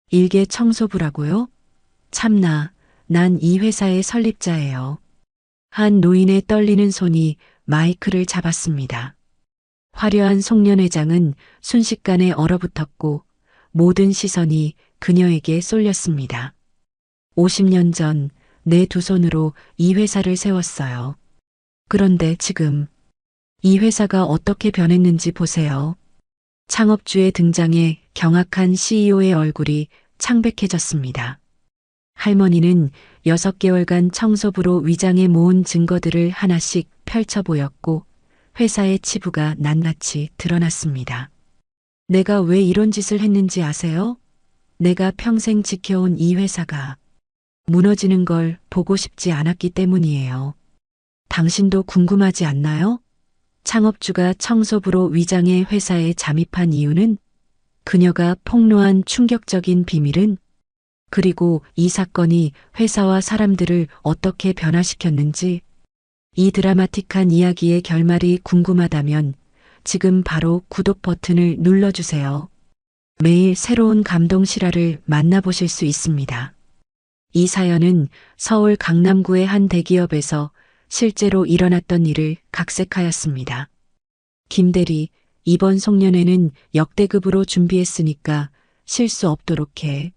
일개 청소부라고요? 참나, 난 이 회사의 설립자예요. 한 노인의 떨리는 손이 마이크를 잡았습니다. 화려한 송년회장은 순식간에 얼어붙었고 모든 시선이 그녀에게 쏠렸습니다. 50년 전 내 두 손으로 이 회사를 세웠어요. 그런데 지금 이 회사가 어떻게 변했는지 보세요. 창업주의 등장에 경악한 CEO의 얼굴이 창백해졌습니다. 할머니는 6개월간 청소부로 위장해 모은 증거들을 하나씩 펼쳐 보였고 회사의 치부가 낱낱이 드러났습니다. 내가 왜 이런 짓을 했는지 아세요? 내가 평생 지켜온 이 회사가 무너지는 걸 보고 싶지 않았기 때문이에요. 당신도 궁금하지 않나요? 창업주가 청소부로 위장해 회사에 잠입한 이유는, 그녀가 폭로한 충격적인 비밀은, 그리고 이 사건이 회사와 사람들을 어떻게 변화시켰는지, 이 드라마틱한 이야기의 결말이 궁금하다면 지금 바로 구독 버튼을 눌러주세요. 매일 새로운 감동 실화를 만나보실 수 있습니다. 이 사연은 서울 강남구의 한 대기업에서 실제로 일어났던 일을 각색하였습니다. 김대리, 이번 송년회는 역대급으로 준비했으니까 실수 없도록 해.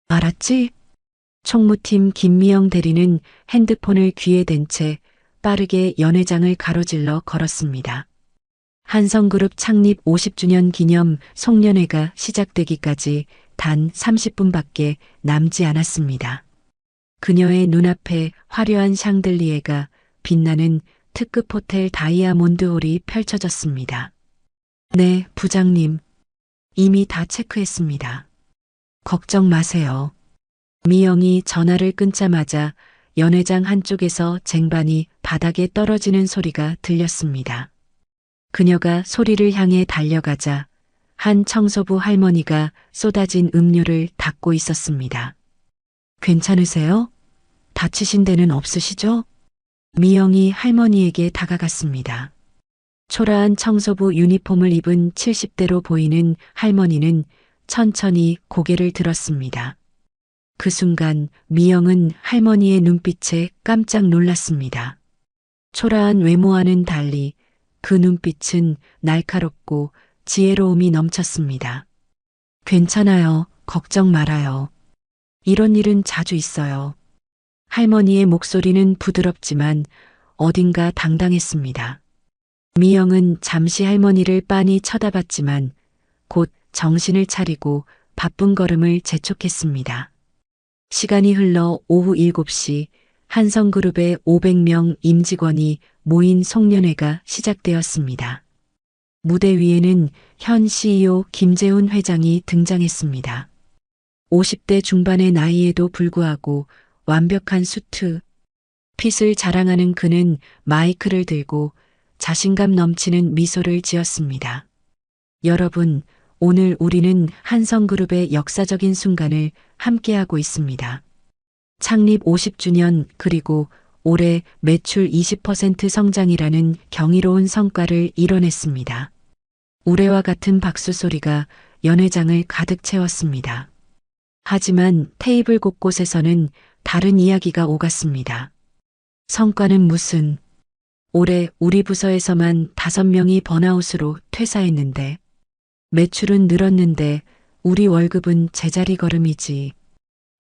알았지? 총무팀 김미영 대리는 핸드폰을 귀에 댄 채 빠르게 연회장을 가로질러 걸었습니다. 한성그룹 창립 50주년 기념 송년회가 시작되기까지 단 30분밖에 남지 않았습니다. 그녀의 눈앞에 화려한 샹들리에가 빛나는 특급 호텔 다이아몬드홀이 펼쳐졌습니다. 네, 부장님. 이미 다 체크했습니다. 걱정 마세요. 미영이 전화를 끊자마자 연회장 한쪽에서 쟁반이 바닥에 떨어지는 소리가 들렸습니다. 그녀가 소리를 향해 달려가자 한 청소부 할머니가 쏟아진 음료를 닦고 있었습니다. 괜찮으세요? 다치신 데는 없으시죠? 미영이 할머니에게 다가갔습니다. 초라한 청소부 유니폼을 입은 70대로 보이는 할머니는 천천히 고개를 들었습니다. 그 순간 미영은 할머니의 눈빛에 깜짝 놀랐습니다. 초라한 외모와는 달리 그 눈빛은 날카롭고 지혜로움이 넘쳤습니다. 괜찮아요. 걱정 말아요. 이런 일은 자주 있어요. 할머니의 목소리는 부드럽지만 어딘가 당당했습니다. 미영은 잠시 할머니를 빤히 쳐다봤지만 곧 정신을 차리고 바쁜 걸음을 재촉했습니다. 시간이 흘러 오후 7시 한성그룹의 500명 임직원이 모인 송년회가 시작되었습니다. 무대 위에는 현 CEO 김재훈 회장이 등장했습니다. 50대 중반의 나이에도 불구하고 완벽한 수트, 핏을 자랑하는 그는 마이크를 들고 자신감 넘치는 미소를 지었습니다. 여러분, 오늘 우리는 한성그룹의 역사적인 순간을 함께하고 있습니다. 창립 50주년 그리고 올해 매출 20% 성장이라는 경이로운 성과를 이뤄냈습니다. 우레와 같은 박수 소리가 연회장을 가득 채웠습니다. 하지만 테이블 곳곳에서는 다른 이야기가 오갔습니다. 성과는 무슨, 올해 우리 부서에서만 5명이 번아웃으로 퇴사했는데, 매출은 늘었는데 우리 월급은 제자리 걸음이지.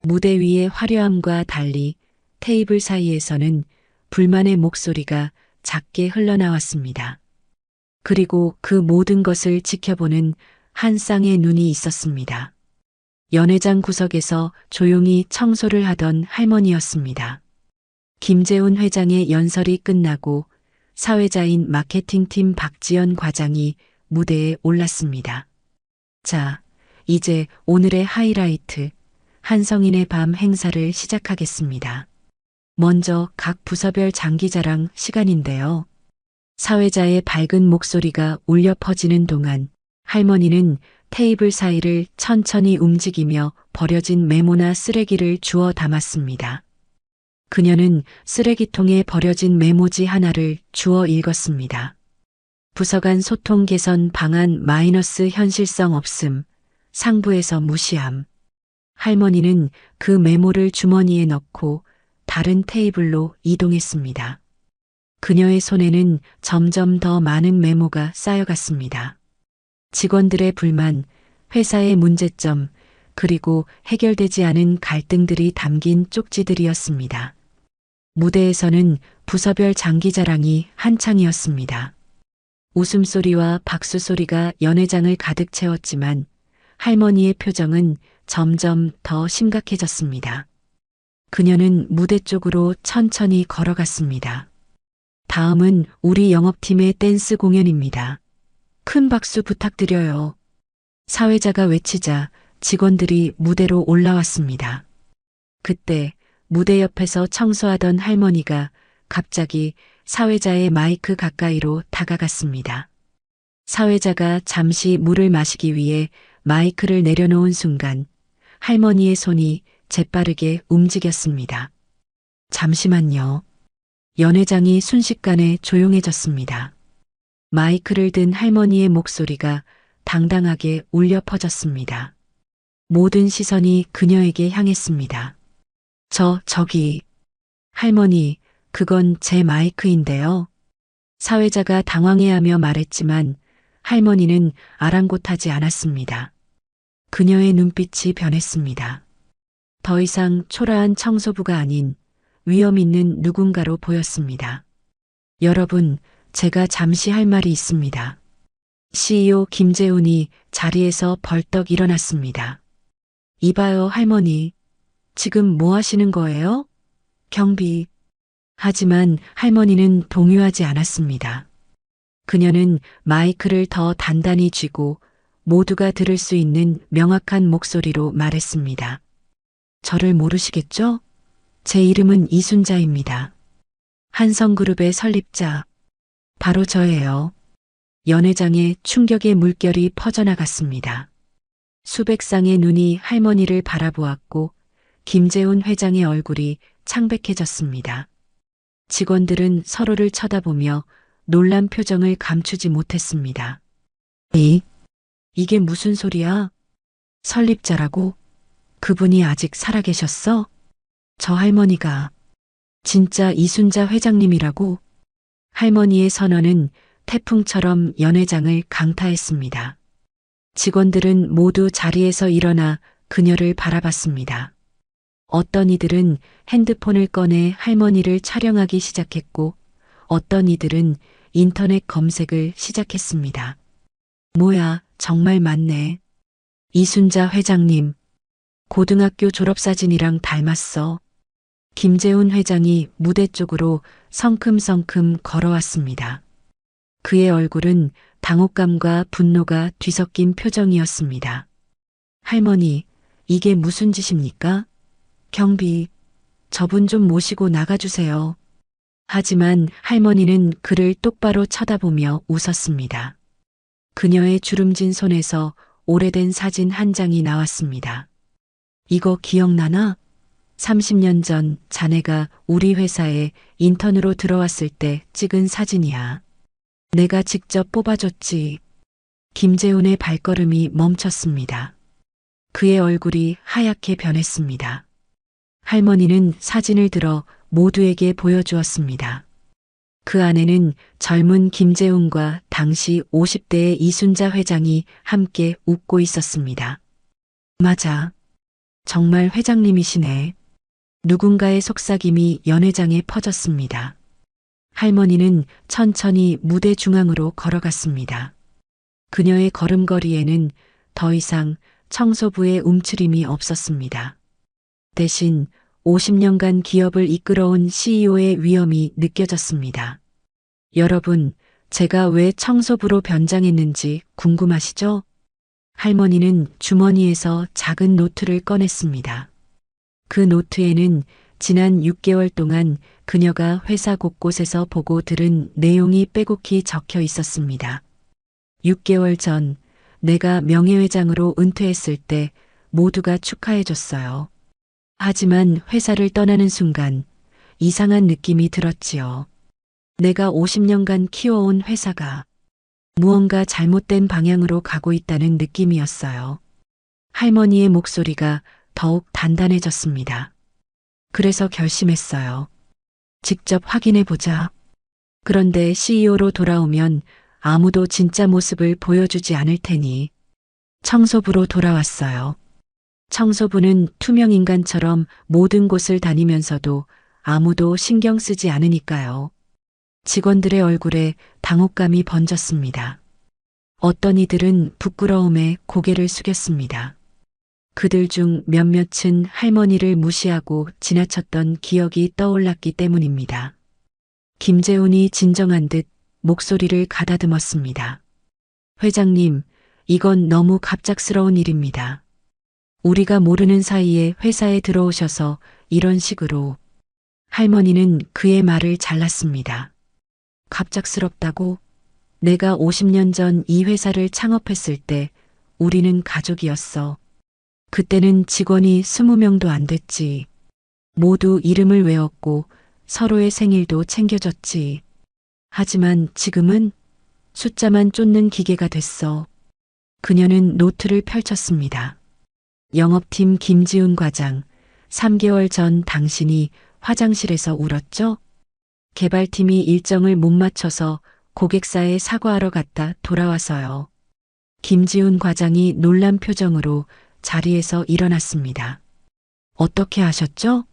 무대 위의 화려함과 달리 테이블 사이에서는 불만의 목소리가 작게 흘러나왔습니다. 그리고 그 모든 것을 지켜보는 한 쌍의 눈이 있었습니다. 연회장 구석에서 조용히 청소를 하던 할머니였습니다. 김재훈 회장의 연설이 끝나고 사회자인 마케팅팀 박지연 과장이 무대에 올랐습니다. 자, 이제 오늘의 하이라이트, 한성인의 밤 행사를 시작하겠습니다. 먼저 각 부서별 장기자랑 시간인데요. 사회자의 밝은 목소리가 울려 퍼지는 동안 할머니는 테이블 사이를 천천히 움직이며 버려진 메모나 쓰레기를 주워 담았습니다. 그녀는 쓰레기통에 버려진 메모지 하나를 주워 읽었습니다. 부서 간 소통 개선 방안 마이너스 현실성 없음, 상부에서 무시함. 할머니는 그 메모를 주머니에 넣고 다른 테이블로 이동했습니다. 그녀의 손에는 점점 더 많은 메모가 쌓여갔습니다. 직원들의 불만, 회사의 문제점, 그리고 해결되지 않은 갈등들이 담긴 쪽지들이었습니다. 무대에서는 부서별 장기자랑이 한창이었습니다. 웃음소리와 박수소리가 연회장을 가득 채웠지만 할머니의 표정은 점점 더 심각해졌습니다. 그녀는 무대 쪽으로 천천히 걸어갔습니다. 다음은 우리 영업팀의 댄스 공연입니다. 큰 박수 부탁드려요. 사회자가 외치자 직원들이 무대로 올라왔습니다. 그때 무대 옆에서 청소하던 할머니가 갑자기 사회자의 마이크 가까이로 다가갔습니다. 사회자가 잠시 물을 마시기 위해 마이크를 내려놓은 순간 할머니의 손이 재빠르게 움직였습니다. 잠시만요. 연회장이 순식간에 조용해졌습니다. 마이크를 든 할머니의 목소리가 당당하게 울려 퍼졌습니다. 모든 시선이 그녀에게 향했습니다. 저기. 할머니, 그건 제 마이크인데요. 사회자가 당황해하며 말했지만 할머니는 아랑곳하지 않았습니다. 그녀의 눈빛이 변했습니다. 더 이상 초라한 청소부가 아닌 위험 있는 누군가로 보였습니다. 여러분, 제가 잠시 할 말이 있습니다. CEO 김재훈이 자리에서 벌떡 일어났습니다. 이봐요, 할머니. 지금 뭐 하시는 거예요? 경비. 하지만 할머니는 동요하지 않았습니다. 그녀는 마이크를 더 단단히 쥐고 모두가 들을 수 있는 명확한 목소리로 말했습니다. 저를 모르시겠죠? 제 이름은 이순자입니다. 한성그룹의 설립자. 바로 저예요. 연회장에 충격의 물결이 퍼져나갔습니다. 수백 쌍의 눈이 할머니를 바라보았고 김재훈 회장의 얼굴이 창백해졌습니다. 직원들은 서로를 쳐다보며 놀란 표정을 감추지 못했습니다. 이게 무슨 소리야? 설립자라고? 그분이 아직 살아계셨어? 저 할머니가 진짜 이순자 회장님이라고? 할머니의 선언은 태풍처럼 연회장을 강타했습니다. 직원들은 모두 자리에서 일어나 그녀를 바라봤습니다. 어떤 이들은 핸드폰을 꺼내 할머니를 촬영하기 시작했고 어떤 이들은 인터넷 검색을 시작했습니다. 뭐야, 정말 맞네. 이순자 회장님. 고등학교 졸업사진이랑 닮았어. 김재훈 회장이 무대 쪽으로 성큼성큼 걸어왔습니다. 그의 얼굴은 당혹감과 분노가 뒤섞인 표정이었습니다. 할머니, 이게 무슨 짓입니까? 경비, 저분 좀 모시고 나가주세요. 하지만 할머니는 그를 똑바로 쳐다보며 웃었습니다. 그녀의 주름진 손에서 오래된 사진 한 장이 나왔습니다. 이거 기억나나? 30년 전 자네가 우리 회사에 인턴으로 들어왔을 때 찍은 사진이야. 내가 직접 뽑아줬지. 김재훈의 발걸음이 멈췄습니다. 그의 얼굴이 하얗게 변했습니다. 할머니는 사진을 들어 모두에게 보여주었습니다. 그 안에는 젊은 김재훈과 당시 50대의 이순자 회장이 함께 웃고 있었습니다. 맞아. 정말 회장님이시네. 누군가의 속삭임이 연회장에 퍼졌습니다. 할머니는 천천히 무대 중앙으로 걸어갔습니다. 그녀의 걸음걸이에는 더 이상 청소부의 움츠림이 없었습니다. 대신 50년간 기업을 이끌어온 CEO의 위엄이 느껴졌습니다. 여러분, 제가 왜 청소부로 변장했는지 궁금하시죠? 할머니는 주머니에서 작은 노트를 꺼냈습니다. 그 노트에는 지난 6개월 동안 그녀가 회사 곳곳에서 보고 들은 내용이 빼곡히 적혀 있었습니다. 6개월 전 내가 명예회장으로 은퇴했을 때 모두가 축하해줬어요. 하지만 회사를 떠나는 순간 이상한 느낌이 들었지요. 내가 50년간 키워온 회사가 무언가 잘못된 방향으로 가고 있다는 느낌이었어요. 할머니의 목소리가 더욱 단단해졌습니다. 그래서 결심했어요. 직접 확인해 보자. 그런데 CEO로 돌아오면 아무도 진짜 모습을 보여주지 않을 테니 청소부로 돌아왔어요. 청소부는 투명 인간처럼 모든 곳을 다니면서도 아무도 신경 쓰지 않으니까요. 직원들의 얼굴에 당혹감이 번졌습니다. 어떤 이들은 부끄러움에 고개를 숙였습니다. 그들 중 몇몇은 할머니를 무시하고 지나쳤던 기억이 떠올랐기 때문입니다. 김재훈이 진정한 듯 목소리를 가다듬었습니다. 회장님, 이건 너무 갑작스러운 일입니다. 우리가 모르는 사이에 회사에 들어오셔서 이런 식으로. 할머니는 그의 말을 잘랐습니다. 갑작스럽다고? 내가 50년 전 이 회사를 창업했을 때 우리는 가족이었어. 그때는 직원이 20명도 안 됐지. 모두 이름을 외웠고 서로의 생일도 챙겨줬지. 하지만 지금은 숫자만 쫓는 기계가 됐어. 그녀는 노트를 펼쳤습니다. 영업팀 김지훈 과장, 3개월 전 당신이 화장실에서 울었죠? 개발팀이 일정을 못 맞춰서 고객사에 사과하러 갔다 돌아와서요. 김지훈 과장이 놀란 표정으로 자리에서 일어났습니다. 어떻게 하셨죠?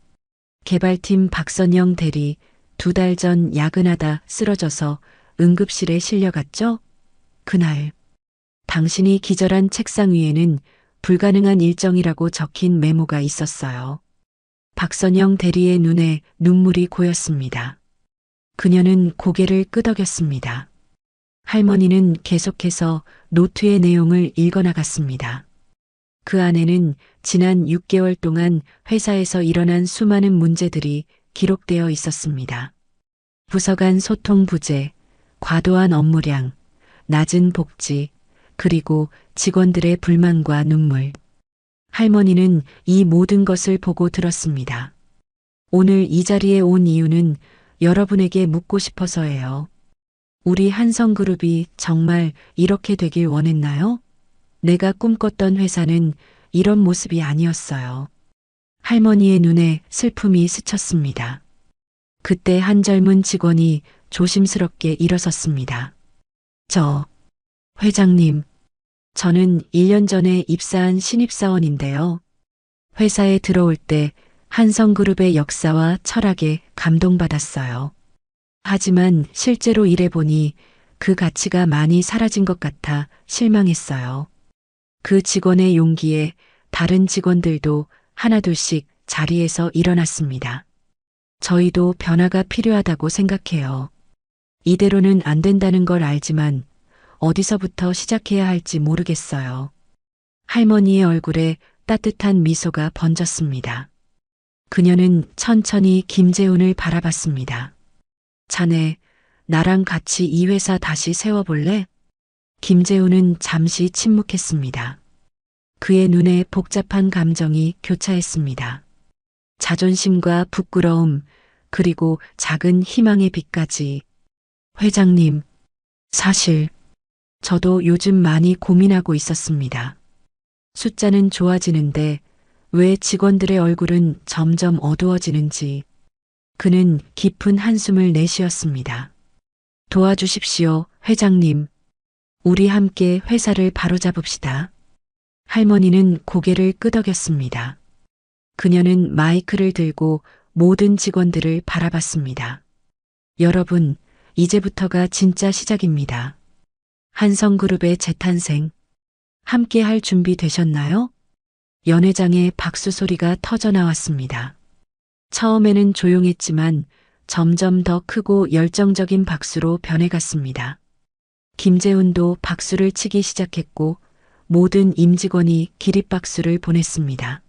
개발팀 박선영 대리 2달 전 야근하다 쓰러져서 응급실에 실려갔죠? 그날 당신이 기절한 책상 위에는 불가능한 일정이라고 적힌 메모가 있었어요. 박선영 대리의 눈에 눈물이 고였습니다. 그녀는 고개를 끄덕였습니다. 할머니는 계속해서 노트의 내용을 읽어나갔습니다. 그 안에는 지난 6개월 동안 회사에서 일어난 수많은 문제들이 기록되어 있었습니다. 부서 간 소통 부재, 과도한 업무량, 낮은 복지, 그리고 직원들의 불만과 눈물. 할머니는 이 모든 것을 보고 들었습니다. 오늘 이 자리에 온 이유는 여러분에게 묻고 싶어서예요. 우리 한성그룹이 정말 이렇게 되길 원했나요? 내가 꿈꿨던 회사는 이런 모습이 아니었어요. 할머니의 눈에 슬픔이 스쳤습니다. 그때 한 젊은 직원이 조심스럽게 일어섰습니다. 회장님, 저는 1년 전에 입사한 신입사원인데요. 회사에 들어올 때 한성그룹의 역사와 철학에 감동받았어요. 하지만 실제로 일해보니 그 가치가 많이 사라진 것 같아 실망했어요. 그 직원의 용기에 다른 직원들도 하나둘씩 자리에서 일어났습니다. 저희도 변화가 필요하다고 생각해요. 이대로는 안 된다는 걸 알지만 어디서부터 시작해야 할지 모르겠어요. 할머니의 얼굴에 따뜻한 미소가 번졌습니다. 그녀는 천천히 김재훈을 바라봤습니다. 자네, 나랑 같이 이 회사 다시 세워볼래? 김재훈은 잠시 침묵했습니다. 그의 눈에 복잡한 감정이 교차했습니다. 자존심과 부끄러움, 그리고 작은 희망의 빛까지. 회장님, 사실 저도 요즘 많이 고민하고 있었습니다. 숫자는 좋아지는데 왜 직원들의 얼굴은 점점 어두워지는지. 그는 깊은 한숨을 내쉬었습니다. 도와주십시오, 회장님. 우리 함께 회사를 바로잡읍시다. 할머니는 고개를 끄덕였습니다. 그녀는 마이크를 들고 모든 직원들을 바라봤습니다. 여러분, 이제부터가 진짜 시작입니다. 한성그룹의 재탄생. 함께 할 준비 되셨나요? 연회장에 박수 소리가 터져 나왔습니다. 처음에는 조용했지만 점점 더 크고 열정적인 박수로 변해갔습니다. 김재훈도 박수를 치기 시작했고 모든 임직원이 기립박수를 보냈습니다.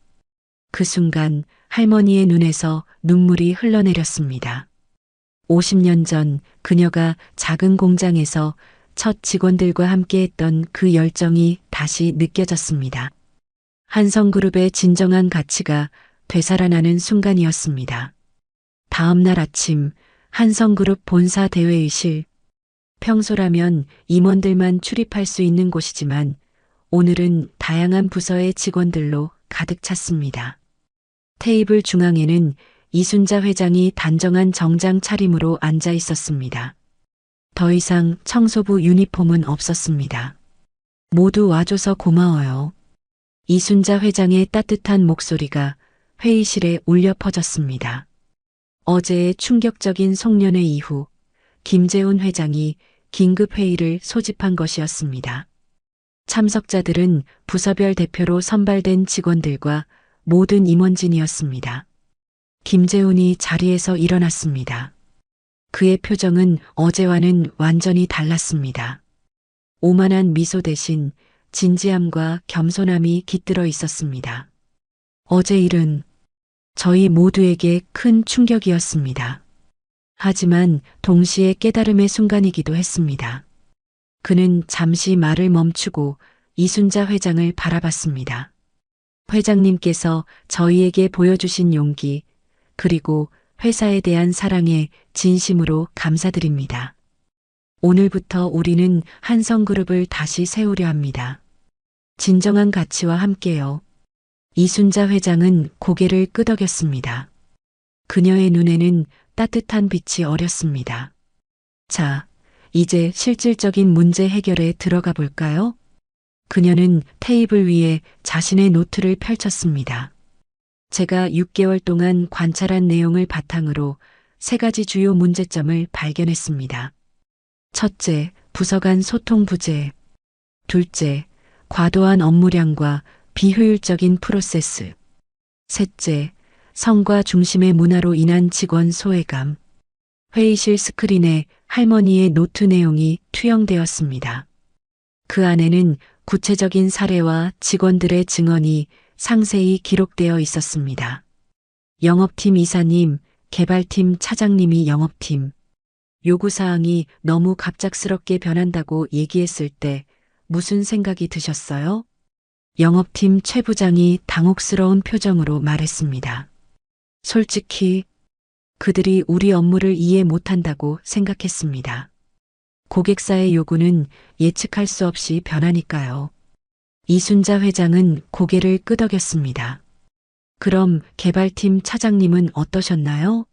그 순간 할머니의 눈에서 눈물이 흘러내렸습니다. 50년 전 그녀가 작은 공장에서 첫 직원들과 함께했던 그 열정이 다시 느껴졌습니다. 한성그룹의 진정한 가치가 되살아나는 순간이었습니다. 다음 날 아침 한성그룹 본사 대회의실. 평소라면 임원들만 출입할 수 있는 곳이지만 오늘은 다양한 부서의 직원들로 가득 찼습니다. 테이블 중앙에는 이순자 회장이 단정한 정장 차림으로 앉아 있었습니다. 더 이상 청소부 유니폼은 없었습니다. 모두 와줘서 고마워요. 이순자 회장의 따뜻한 목소리가 회의실에 울려 퍼졌습니다. 어제의 충격적인 송년회 이후 김재훈 회장이 긴급 회의를 소집한 것이었습니다. 참석자들은 부서별 대표로 선발된 직원들과 모든 임원진이었습니다. 김재훈이 자리에서 일어났습니다. 그의 표정은 어제와는 완전히 달랐습니다. 오만한 미소 대신 진지함과 겸손함이 깃들어 있었습니다. 어제 일은 저희 모두에게 큰 충격이었습니다. 하지만 동시에 깨달음의 순간이기도 했습니다. 그는 잠시 말을 멈추고 이순자 회장을 바라봤습니다. 회장님께서 저희에게 보여주신 용기, 그리고 회사에 대한 사랑에 진심으로 감사드립니다. 오늘부터 우리는 한성그룹을 다시 세우려 합니다. 진정한 가치와 함께요. 이순자 회장은 고개를 끄덕였습니다. 그녀의 눈에는 따뜻한 빛이 어렸습니다. 자, 이제 실질적인 문제 해결에 들어가 볼까요? 그녀는 테이블 위에 자신의 노트를 펼쳤습니다. 제가 6개월 동안 관찰한 내용을 바탕으로 3가지 주요 문제점을 발견했습니다. 첫째, 부서 간 소통 부재. 둘째, 과도한 업무량과 비효율적인 프로세스. 셋째, 성과 중심의 문화로 인한 직원 소외감. 회의실 스크린에 할머니의 노트 내용이 투영되었습니다. 그 안에는 구체적인 사례와 직원들의 증언이 상세히 기록되어 있었습니다. 영업팀 이사님, 개발팀 차장님이 영업팀 요구사항이 너무 갑작스럽게 변한다고 얘기했을 때 무슨 생각이 드셨어요? 영업팀 최 부장이 당혹스러운 표정으로 말했습니다. 솔직히 그들이 우리 업무를 이해 못한다고 생각했습니다. 고객사의 요구는 예측할 수 없이 변하니까요. 이순자 회장은 고개를 끄덕였습니다. 그럼 개발팀 차장님은 어떠셨나요?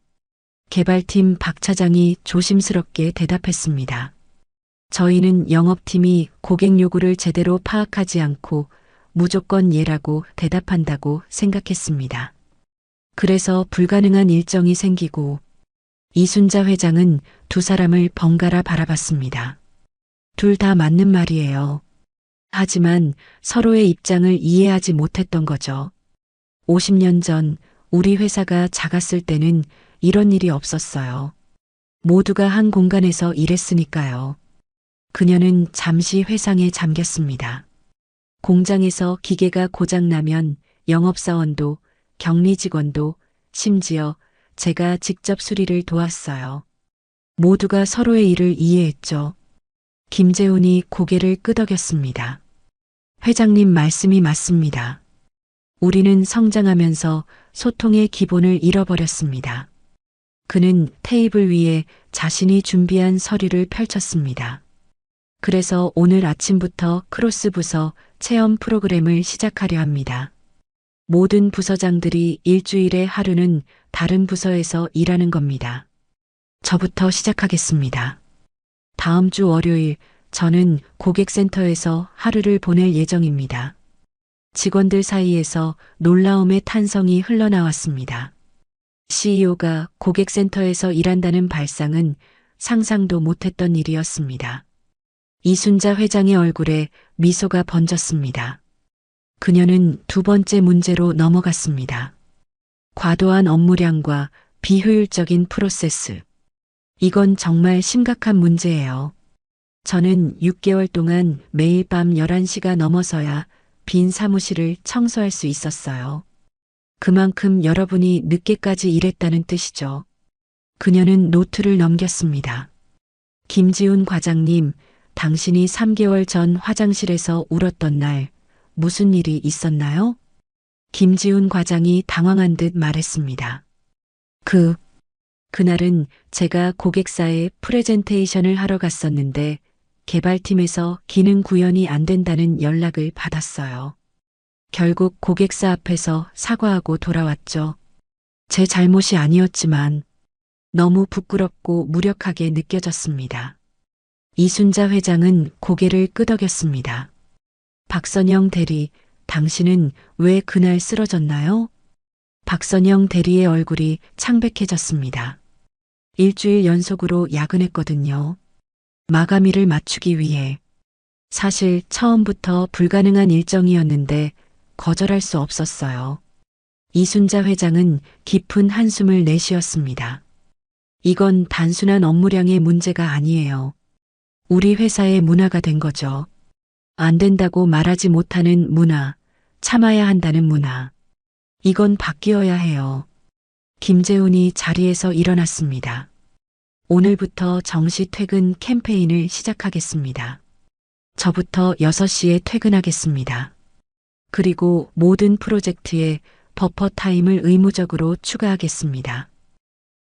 개발팀 박 차장이 조심스럽게 대답했습니다. 저희는 영업팀이 고객 요구를 제대로 파악하지 않고 무조건 예라고 대답한다고 생각했습니다. 그래서 불가능한 일정이 생기고 이순자 회장은 두 사람을 번갈아 바라봤습니다. 둘 다 맞는 말이에요. 하지만 서로의 입장을 이해하지 못했던 거죠. 50년 전 우리 회사가 작았을 때는 이런 일이 없었어요. 모두가 한 공간에서 일했으니까요. 그녀는 잠시 회상에 잠겼습니다. 공장에서 기계가 고장나면 영업사원도 격리 직원도 심지어 제가 직접 수리를 도왔어요. 모두가 서로의 일을 이해했죠. 김재훈이 고개를 끄덕였습니다. 회장님 말씀이 맞습니다. 우리는 성장하면서 소통의 기본을 잃어버렸습니다. 그는 테이블 위에 자신이 준비한 서류를 펼쳤습니다. 그래서 오늘 아침부터 크로스 부서 체험 프로그램을 시작하려 합니다. 모든 부서장들이 일주일에 하루는 다른 부서에서 일하는 겁니다. 저부터 시작하겠습니다. 다음 주 월요일 저는 고객센터에서 하루를 보낼 예정입니다. 직원들 사이에서 놀라움의 탄성이 흘러나왔습니다. CEO가 고객센터에서 일한다는 발상은 상상도 못했던 일이었습니다. 이순자 회장의 얼굴에 미소가 번졌습니다. 그녀는 두 번째 문제로 넘어갔습니다. 과도한 업무량과 비효율적인 프로세스. 이건 정말 심각한 문제예요. 저는 6개월 동안 매일 밤 11시가 넘어서야 빈 사무실을 청소할 수 있었어요. 그만큼 여러분이 늦게까지 일했다는 뜻이죠. 그녀는 노트를 넘겼습니다. 김지훈 과장님, 당신이 3개월 전 화장실에서 울었던 날 무슨 일이 있었나요? 김지훈 과장이 당황한 듯 말했습니다. 그날은 제가 고객사에 프레젠테이션을 하러 갔었는데 개발팀에서 기능 구현이 안 된다는 연락을 받았어요. 결국 고객사 앞에서 사과하고 돌아왔죠. 제 잘못이 아니었지만 너무 부끄럽고 무력하게 느껴졌습니다. 이순자 회장은 고개를 끄덕였습니다. 박선영 대리, 당신은 왜 그날 쓰러졌나요? 박선영 대리의 얼굴이 창백해졌습니다. 일주일 연속으로 야근했거든요. 마감일을 맞추기 위해. 사실 처음부터 불가능한 일정이었는데 거절할 수 없었어요. 이순자 회장은 깊은 한숨을 내쉬었습니다. 이건 단순한 업무량의 문제가 아니에요. 우리 회사의 문화가 된 거죠. 안 된다고 말하지 못하는 문화, 참아야 한다는 문화. 이건 바뀌어야 해요. 김재훈이 자리에서 일어났습니다. 오늘부터 정시 퇴근 캠페인을 시작하겠습니다. 저부터 6시에 퇴근하겠습니다. 그리고 모든 프로젝트에 버퍼 타임을 의무적으로 추가하겠습니다.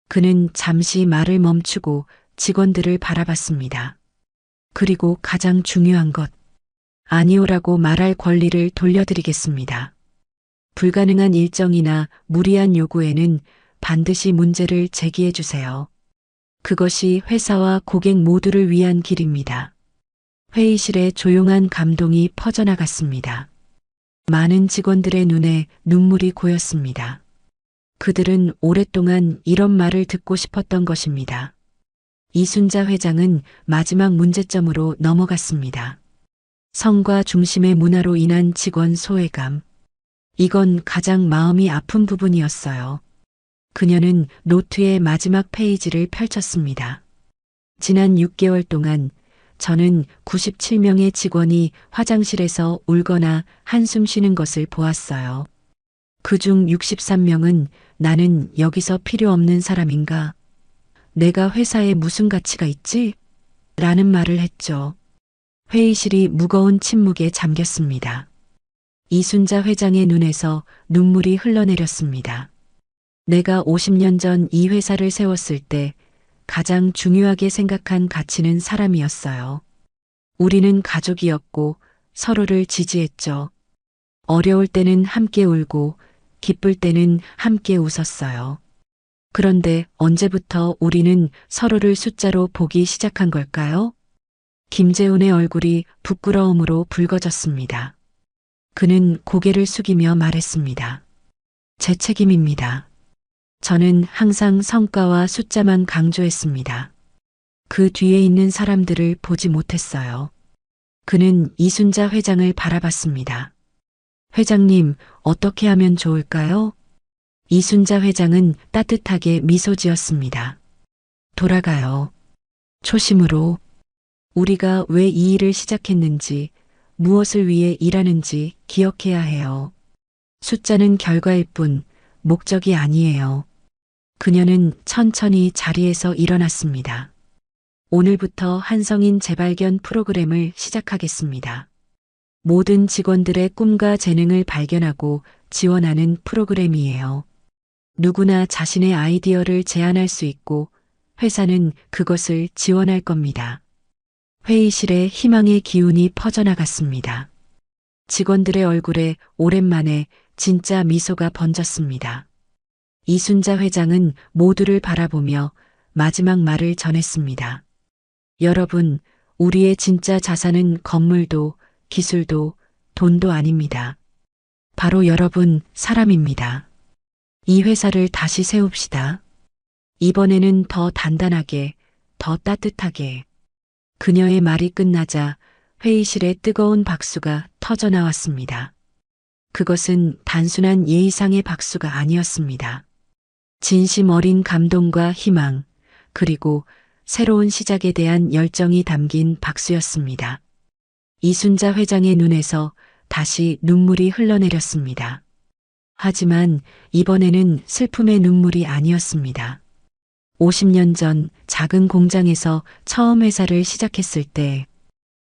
그는 잠시 말을 멈추고 직원들을 바라봤습니다. 그리고 가장 중요한 것, 아니오라고 말할 권리를 돌려드리겠습니다. 불가능한 일정이나 무리한 요구에는 반드시 문제를 제기해 주세요. 그것이 회사와 고객 모두를 위한 길입니다. 회의실에 조용한 감동이 퍼져나갔습니다. 많은 직원들의 눈에 눈물이 고였습니다. 그들은 오랫동안 이런 말을 듣고 싶었던 것입니다. 이순자 회장은 마지막 문제점으로 넘어갔습니다. 성과 중심의 문화로 인한 직원 소외감. 이건 가장 마음이 아픈 부분이었어요. 그녀는 노트의 마지막 페이지를 펼쳤습니다. 지난 6개월 동안 저는 97명의 직원이 화장실에서 울거나 한숨 쉬는 것을 보았어요. 그중 63명은 나는 여기서 필요 없는 사람인가? 내가 회사에 무슨 가치가 있지? 라는 말을 했죠. 회의실이 무거운 침묵에 잠겼습니다. 이순자 회장의 눈에서 눈물이 흘러내렸습니다. 내가 50년 전 이 회사를 세웠을 때 가장 중요하게 생각한 가치는 사람이었어요. 우리는 가족이었고 서로를 지지했죠. 어려울 때는 함께 울고 기쁠 때는 함께 웃었어요. 그런데 언제부터 우리는 서로를 숫자로 보기 시작한 걸까요? 김재훈의 얼굴이 부끄러움으로 붉어졌습니다. 그는 고개를 숙이며 말했습니다. 제 책임입니다. 저는 항상 성과와 숫자만 강조했습니다. 그 뒤에 있는 사람들을 보지 못했어요. 그는 이순자 회장을 바라봤습니다. 회장님, 어떻게 하면 좋을까요? 이순자 회장은 따뜻하게 미소 지었습니다. 돌아가요. 초심으로. 우리가 왜 이 일을 시작했는지, 무엇을 위해 일하는지 기억해야 해요. 숫자는 결과일 뿐 목적이 아니에요. 그녀는 천천히 자리에서 일어났습니다. 오늘부터 한성인 재발견 프로그램을 시작하겠습니다. 모든 직원들의 꿈과 재능을 발견하고 지원하는 프로그램이에요. 누구나 자신의 아이디어를 제안할 수 있고 회사는 그것을 지원할 겁니다. 회의실에 희망의 기운이 퍼져나갔습니다. 직원들의 얼굴에 오랜만에 진짜 미소가 번졌습니다. 이순자 회장은 모두를 바라보며 마지막 말을 전했습니다. 여러분, 우리의 진짜 자산은 건물도 기술도 돈도 아닙니다. 바로 여러분 사람입니다. 이 회사를 다시 세웁시다. 이번에는 더 단단하게, 더 따뜻하게. 그녀의 말이 끝나자 회의실에 뜨거운 박수가 터져 나왔습니다. 그것은 단순한 예의상의 박수가 아니었습니다. 진심 어린 감동과 희망, 그리고 새로운 시작에 대한 열정이 담긴 박수였습니다. 이순자 회장의 눈에서 다시 눈물이 흘러내렸습니다. 하지만 이번에는 슬픔의 눈물이 아니었습니다. 50년 전 작은 공장에서 처음 회사를 시작했을 때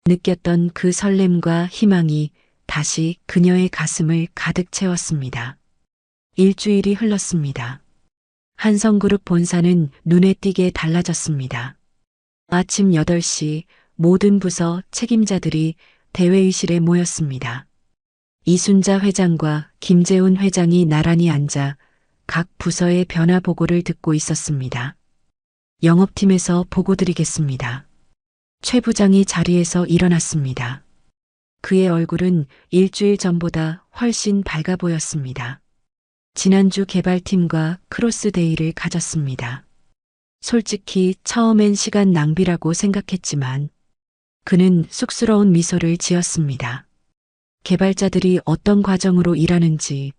느꼈던 그 설렘과 희망이 다시 그녀의 가슴을 가득 채웠습니다. 일주일이 흘렀습니다. 한성그룹 본사는 눈에 띄게 달라졌습니다. 아침 8시 모든 부서 책임자들이 대회의실에 모였습니다. 이순자 회장과 김재훈 회장이 나란히 앉아 각 부서의 변화 보고를 듣고 있었습니다. 영업팀에서 보고 드리겠습니다. 최 부장이 자리에서 일어났습니다. 그의 얼굴은 일주일 전보다 훨씬 밝아 보였습니다. 지난주 개발팀과 크로스데이를 가졌습니다. 솔직히 처음엔 시간 낭비라고 생각했지만 그는 쑥스러운 미소를 지었습니다. 개발자들이 어떤 과정으로 일하는지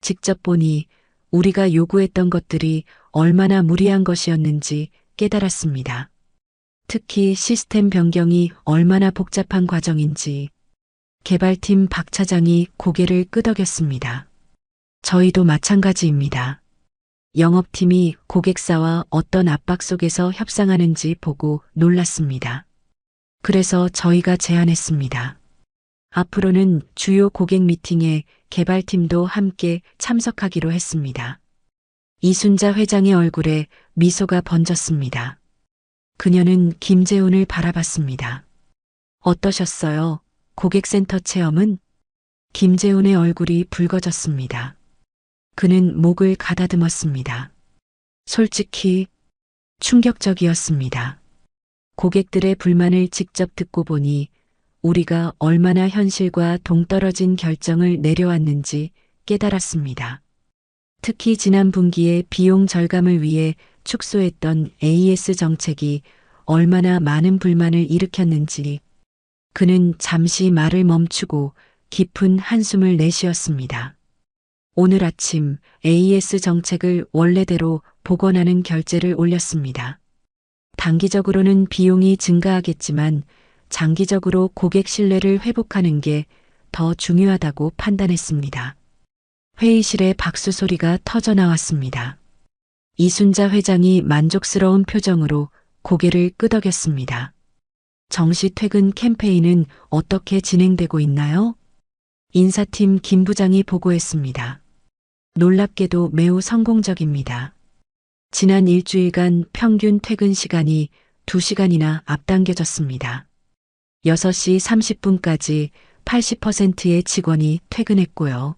직접 보니 우리가 요구했던 것들이 얼마나 무리한 것이었는지 깨달았습니다. 특히 시스템 변경이 얼마나 복잡한 과정인지 개발팀 박 차장이 고개를 끄덕였습니다. 저희도 마찬가지입니다. 영업팀이 고객사와 어떤 압박 속에서 협상하는지 보고 놀랐습니다. 그래서 저희가 제안했습니다. 앞으로는 주요 고객 미팅에 개발팀도 함께 참석하기로 했습니다. 이순자 회장의 얼굴에 미소가 번졌습니다. 그녀는 김재훈을 바라봤습니다. 어떠셨어요? 고객센터 체험은? 김재훈의 얼굴이 붉어졌습니다. 그는 목을 가다듬었습니다. 솔직히 충격적이었습니다. 고객들의 불만을 직접 듣고 보니 우리가 얼마나 현실과 동떨어진 결정을 내려왔는지 깨달았습니다. 특히 지난 분기에 비용 절감을 위해 축소했던 AS 정책이 얼마나 많은 불만을 일으켰는지 그는 잠시 말을 멈추고 깊은 한숨을 내쉬었습니다. 오늘 아침 AS 정책을 원래대로 복원하는 결제를 올렸습니다. 단기적으로는 비용이 증가하겠지만 장기적으로 고객 신뢰를 회복하는 게 더 중요하다고 판단했습니다. 회의실에 박수 소리가 터져 나왔습니다. 이순자 회장이 만족스러운 표정으로 고개를 끄덕였습니다. 정시 퇴근 캠페인은 어떻게 진행되고 있나요? 인사팀 김 부장이 보고했습니다. 놀랍게도 매우 성공적입니다. 지난 일주일간 평균 퇴근 시간이 2시간이나 앞당겨졌습니다. 6시 30분까지 80%의 직원이 퇴근했고요.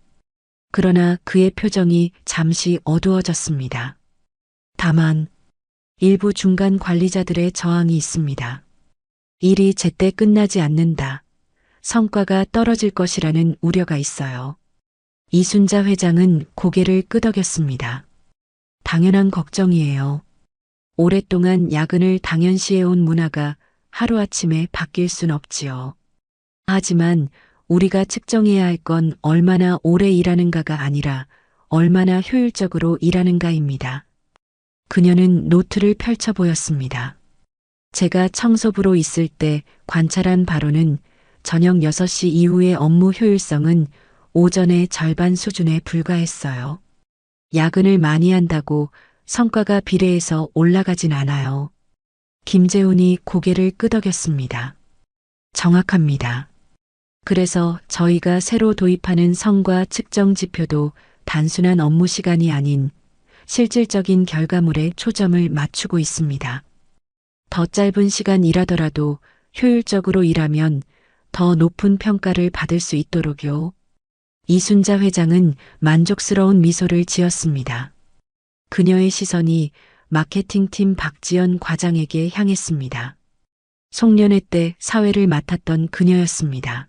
그러나 그의 표정이 잠시 어두워졌습니다. 다만 일부 중간 관리자들의 저항이 있습니다. 일이 제때 끝나지 않는다. 성과가 떨어질 것이라는 우려가 있어요. 이순자 회장은 고개를 끄덕였습니다. 당연한 걱정이에요. 오랫동안 야근을 당연시해온 문화가 하루아침에 바뀔 순 없지요. 하지만 우리가 측정해야 할 건 얼마나 오래 일하는가가 아니라 얼마나 효율적으로 일하는가입니다. 그녀는 노트를 펼쳐 보였습니다. 제가 청소부로 있을 때 관찰한 바로는 저녁 6시 이후의 업무 효율성은 오전의 절반 수준에 불과했어요. 야근을 많이 한다고 성과가 비례해서 올라가진 않아요. 김재훈이 고개를 끄덕였습니다. 정확합니다. 그래서 저희가 새로 도입하는 성과 측정 지표도 단순한 업무 시간이 아닌 실질적인 결과물에 초점을 맞추고 있습니다. 더 짧은 시간 일하더라도 효율적으로 일하면 더 높은 평가를 받을 수 있도록요. 이순자 회장은 만족스러운 미소를 지었습니다. 그녀의 시선이 마케팅팀 박지연 과장에게 향했습니다. 송년회 때 사회를 맡았던 그녀였습니다.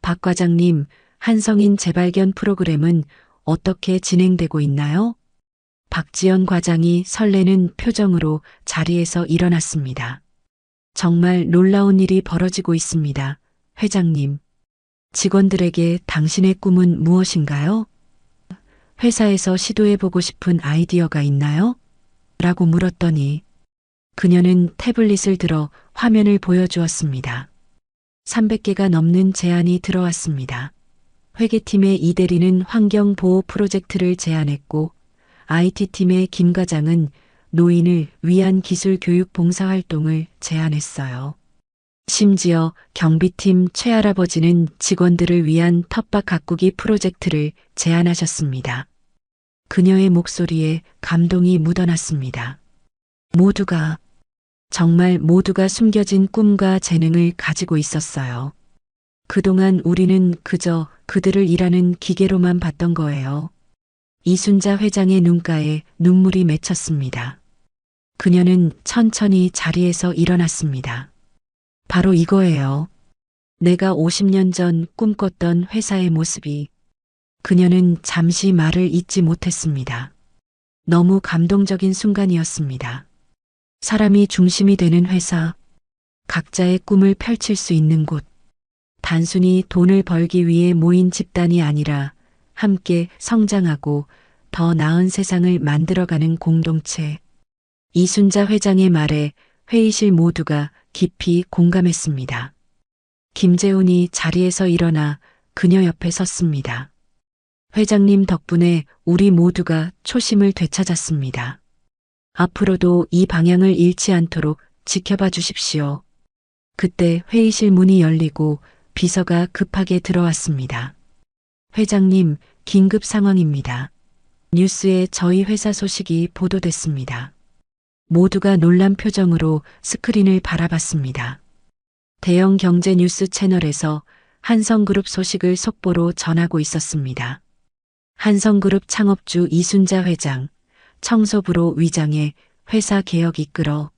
박 과장님, 한성인 재발견 프로그램은 어떻게 진행되고 있나요? 박지연 과장이 설레는 표정으로 자리에서 일어났습니다. 정말 놀라운 일이 벌어지고 있습니다. 회장님, 직원들에게 당신의 꿈은 무엇인가요? 회사에서 시도해보고 싶은 아이디어가 있나요? 라고 물었더니 그녀는 태블릿을 들어 화면을 보여주었습니다. 300개가 넘는 제안이 들어왔습니다. 회계팀의 이대리는 환경보호 프로젝트를 제안했고 IT팀의 김 과장은 노인을 위한 기술 교육 봉사활동을 제안했어요. 심지어 경비팀 최할아버지는 직원들을 위한 텃밭 가꾸기 프로젝트를 제안하셨습니다. 그녀의 목소리에 감동이 묻어났습니다. 모두가, 정말 모두가 숨겨진 꿈과 재능을 가지고 있었어요. 그동안 우리는 그저 그들을 일하는 기계로만 봤던 거예요. 이순자 회장의 눈가에 눈물이 맺혔습니다. 그녀는 천천히 자리에서 일어났습니다. 바로 이거예요. 내가 50년 전 꿈꿨던 회사의 모습이. 그녀는 잠시 말을 잇지 못했습니다. 너무 감동적인 순간이었습니다. 사람이 중심이 되는 회사, 각자의 꿈을 펼칠 수 있는 곳, 단순히 돈을 벌기 위해 모인 집단이 아니라 함께 성장하고 더 나은 세상을 만들어가는 공동체. 이순자 회장의 말에 회의실 모두가 깊이 공감했습니다. 김재훈이 자리에서 일어나 그녀 옆에 섰습니다. 회장님 덕분에 우리 모두가 초심을 되찾았습니다. 앞으로도 이 방향을 잃지 않도록 지켜봐 주십시오. 그때 회의실 문이 열리고 비서가 급하게 들어왔습니다. 회장님, 긴급 상황입니다. 뉴스에 저희 회사 소식이 보도됐습니다. 모두가 놀란 표정으로 스크린을 바라봤습니다. 대형 경제 뉴스 채널에서 한성그룹 소식을 속보로 전하고 있었습니다. 한성그룹 창업주 이순자 회장, 청소부로 위장해 회사 개혁 이끌어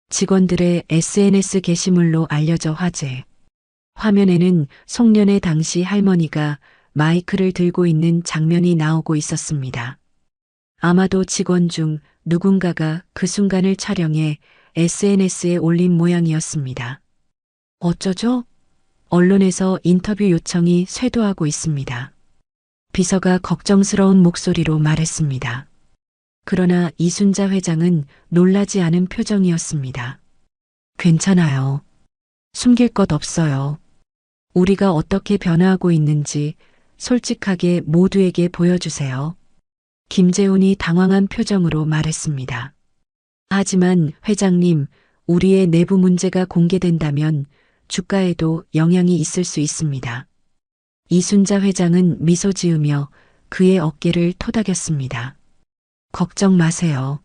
직원들의 SNS 게시물로 알려져 화제. 화면에는 송년회 당시 할머니가 마이크를 들고 있는 장면이 나오고 있었습니다. 아마도 직원 중 누군가가 그 순간을 촬영해 SNS에 올린 모양이었습니다. 어쩌죠? 언론에서 인터뷰 요청이 쇄도하고 있습니다. 비서가 걱정스러운 목소리로 말했습니다. 그러나 이순자 회장은 놀라지 않은 표정이었습니다. 괜찮아요. 숨길 것 없어요. 우리가 어떻게 변화하고 있는지 솔직하게 모두에게 보여주세요. 김재훈이 당황한 표정으로 말했습니다. 하지만 회장님, 우리의 내부 문제가 공개된다면 주가에도 영향이 있을 수 있습니다. 이순자 회장은 미소 지으며 그의 어깨를 토닥였습니다. 걱정 마세요.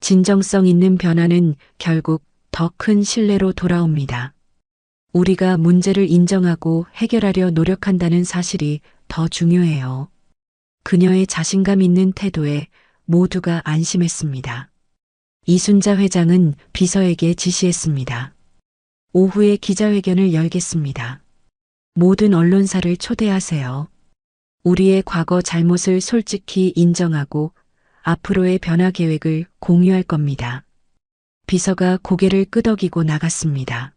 진정성 있는 변화는 결국 더 큰 신뢰로 돌아옵니다. 우리가 문제를 인정하고 해결하려 노력한다는 사실이 더 중요해요. 그녀의 자신감 있는 태도에 모두가 안심했습니다. 이순자 회장은 비서에게 지시했습니다. 오후에 기자회견을 열겠습니다. 모든 언론사를 초대하세요. 우리의 과거 잘못을 솔직히 인정하고 앞으로의 변화 계획을 공유할 겁니다. 비서가 고개를 끄덕이고 나갔습니다.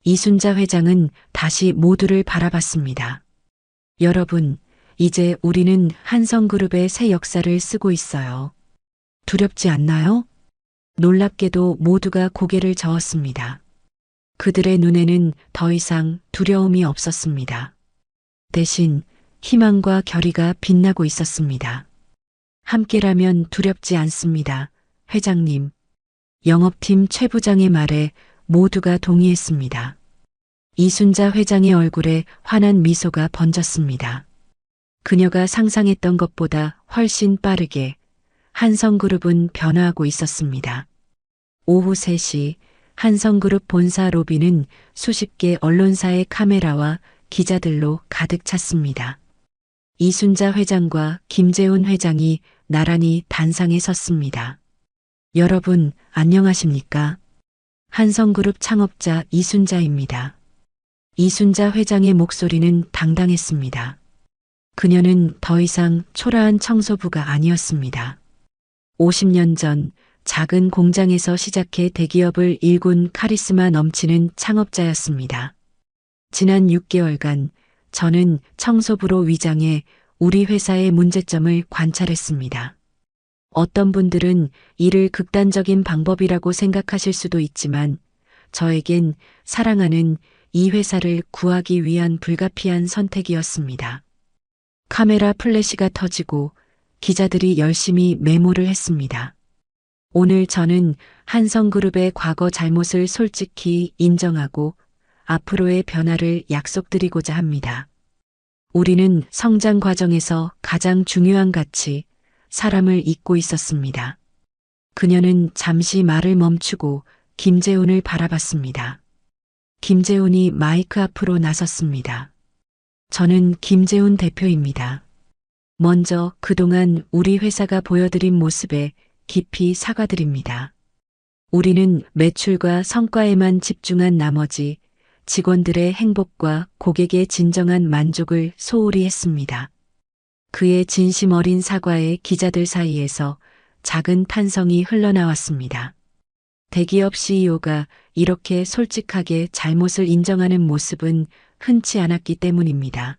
이순자 회장은 다시 모두를 바라봤습니다. 여러분, 이제 우리는 한성그룹의 새 역사를 쓰고 있어요. 두렵지 않나요? 놀랍게도 모두가 고개를 저었습니다. 그들의 눈에는 더 이상 두려움이 없었습니다. 대신 희망과 결의가 빛나고 있었습니다. 함께라면 두렵지 않습니다. 회장님. 영업팀 최 부장의 말에 모두가 동의했습니다. 이순자 회장의 얼굴에 환한 미소가 번졌습니다. 그녀가 상상했던 것보다 훨씬 빠르게 한성그룹은 변화하고 있었습니다. 오후 3시 한성그룹 본사 로비는 수십 개 언론사의 카메라와 기자들로 가득 찼습니다. 이순자 회장과 김재훈 회장이 나란히 단상에 섰습니다. 여러분, 안녕하십니까? 한성그룹 창업자 이순자입니다. 이순자 회장의 목소리는 당당했습니다. 그녀는 더 이상 초라한 청소부가 아니었습니다. 50년 전 작은 공장에서 시작해 대기업을 일군 카리스마 넘치는 창업자였습니다. 지난 6개월간 저는 청소부로 위장해 우리 회사의 문제점을 관찰했습니다. 어떤 분들은 이를 극단적인 방법이라고 생각하실 수도 있지만 저에겐 사랑하는 이 회사를 구하기 위한 불가피한 선택이었습니다. 카메라 플래시가 터지고 기자들이 열심히 메모를 했습니다. 오늘 저는 한성그룹의 과거 잘못을 솔직히 인정하고 앞으로의 변화를 약속드리고자 합니다. 우리는 성장 과정에서 가장 중요한 가치, 사람을 잊고 있었습니다. 그녀는 잠시 말을 멈추고 김재훈을 바라봤습니다. 김재훈이 마이크 앞으로 나섰습니다. 저는 김재훈 대표입니다. 먼저 그동안 우리 회사가 보여드린 모습에 깊이 사과드립니다. 우리는 매출과 성과에만 집중한 나머지 직원들의 행복과 고객의 진정한 만족을 소홀히 했습니다. 그의 진심 어린 사과에 기자들 사이에서 작은 탄성이 흘러나왔습니다. 대기업 CEO가 이렇게 솔직하게 잘못을 인정하는 모습은 흔치 않았기 때문입니다.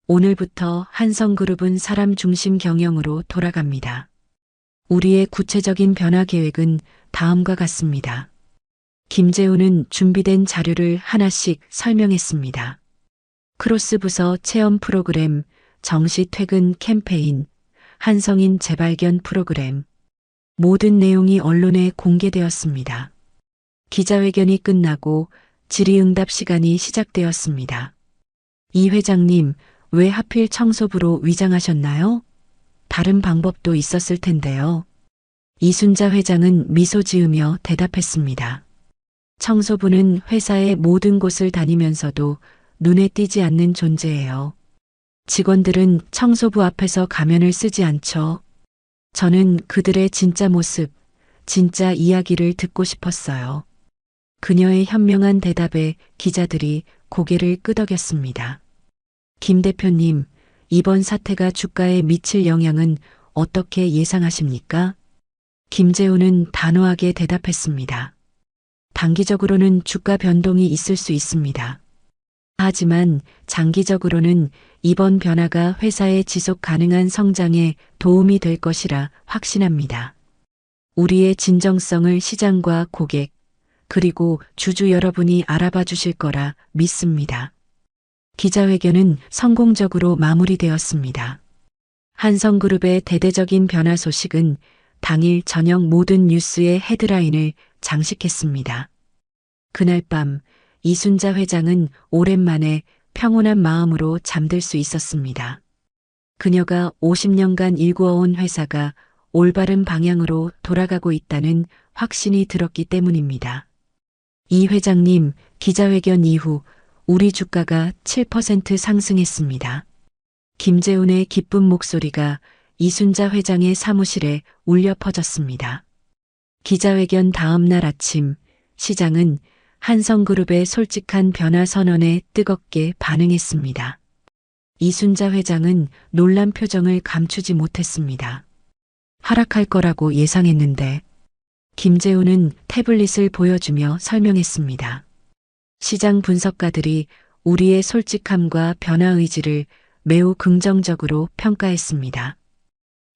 오늘부터 한성그룹은 사람 중심 경영으로 돌아갑니다. 우리의 구체적인 변화 계획은 다음과 같습니다. 김재훈은 준비된 자료를 하나씩 설명했습니다. 크로스 부서 체험 프로그램, 정시 퇴근 캠페인, 한성인 재발견 프로그램. 모든 내용이 언론에 공개되었습니다. 기자회견이 끝나고 질의응답 시간이 시작되었습니다. 이 회장님, 왜 하필 청소부로 위장하셨나요? 다른 방법도 있었을 텐데요. 이순자 회장은 미소 지으며 대답했습니다. 청소부는 회사의 모든 곳을 다니면서도 눈에 띄지 않는 존재예요. 직원들은 청소부 앞에서 가면을 쓰지 않죠. 저는 그들의 진짜 모습, 진짜 이야기를 듣고 싶었어요. 그녀의 현명한 대답에 기자들이 고개를 끄덕였습니다. 김 대표님, 이번 사태가 주가에 미칠 영향은 어떻게 예상하십니까? 김재훈은 단호하게 대답했습니다. 단기적으로는 주가 변동이 있을 수 있습니다. 하지만 장기적으로는 이번 변화가 회사의 지속 가능한 성장에 도움이 될 것이라 확신합니다. 우리의 진정성을 시장과 고객, 그리고 주주 여러분이 알아봐 주실 거라 믿습니다. 기자회견은 성공적으로 마무리되었습니다. 한성그룹의 대대적인 변화 소식은 당일 저녁 모든 뉴스의 헤드라인을 장식했습니다. 그날 밤 이순자 회장은 오랜만에 평온한 마음으로 잠들 수 있었습니다. 그녀가 50년간 일구어온 회사가 올바른 방향으로 돌아가고 있다는 확신이 들었기 때문입니다. 이 회장님, 기자회견 이후 우리 주가가 7% 상승했습니다. 김재훈의 기쁜 목소리가 이순자 회장의 사무실에 울려 퍼졌습니다. 기자회견 다음 날 아침, 시장은 한성그룹의 솔직한 변화 선언에 뜨겁게 반응했습니다. 이순자 회장은 놀란 표정을 감추지 못했습니다. 하락할 거라고 예상했는데, 김재훈은 태블릿을 보여주며 설명했습니다. 시장 분석가들이 우리의 솔직함과 변화 의지를 매우 긍정적으로 평가했습니다.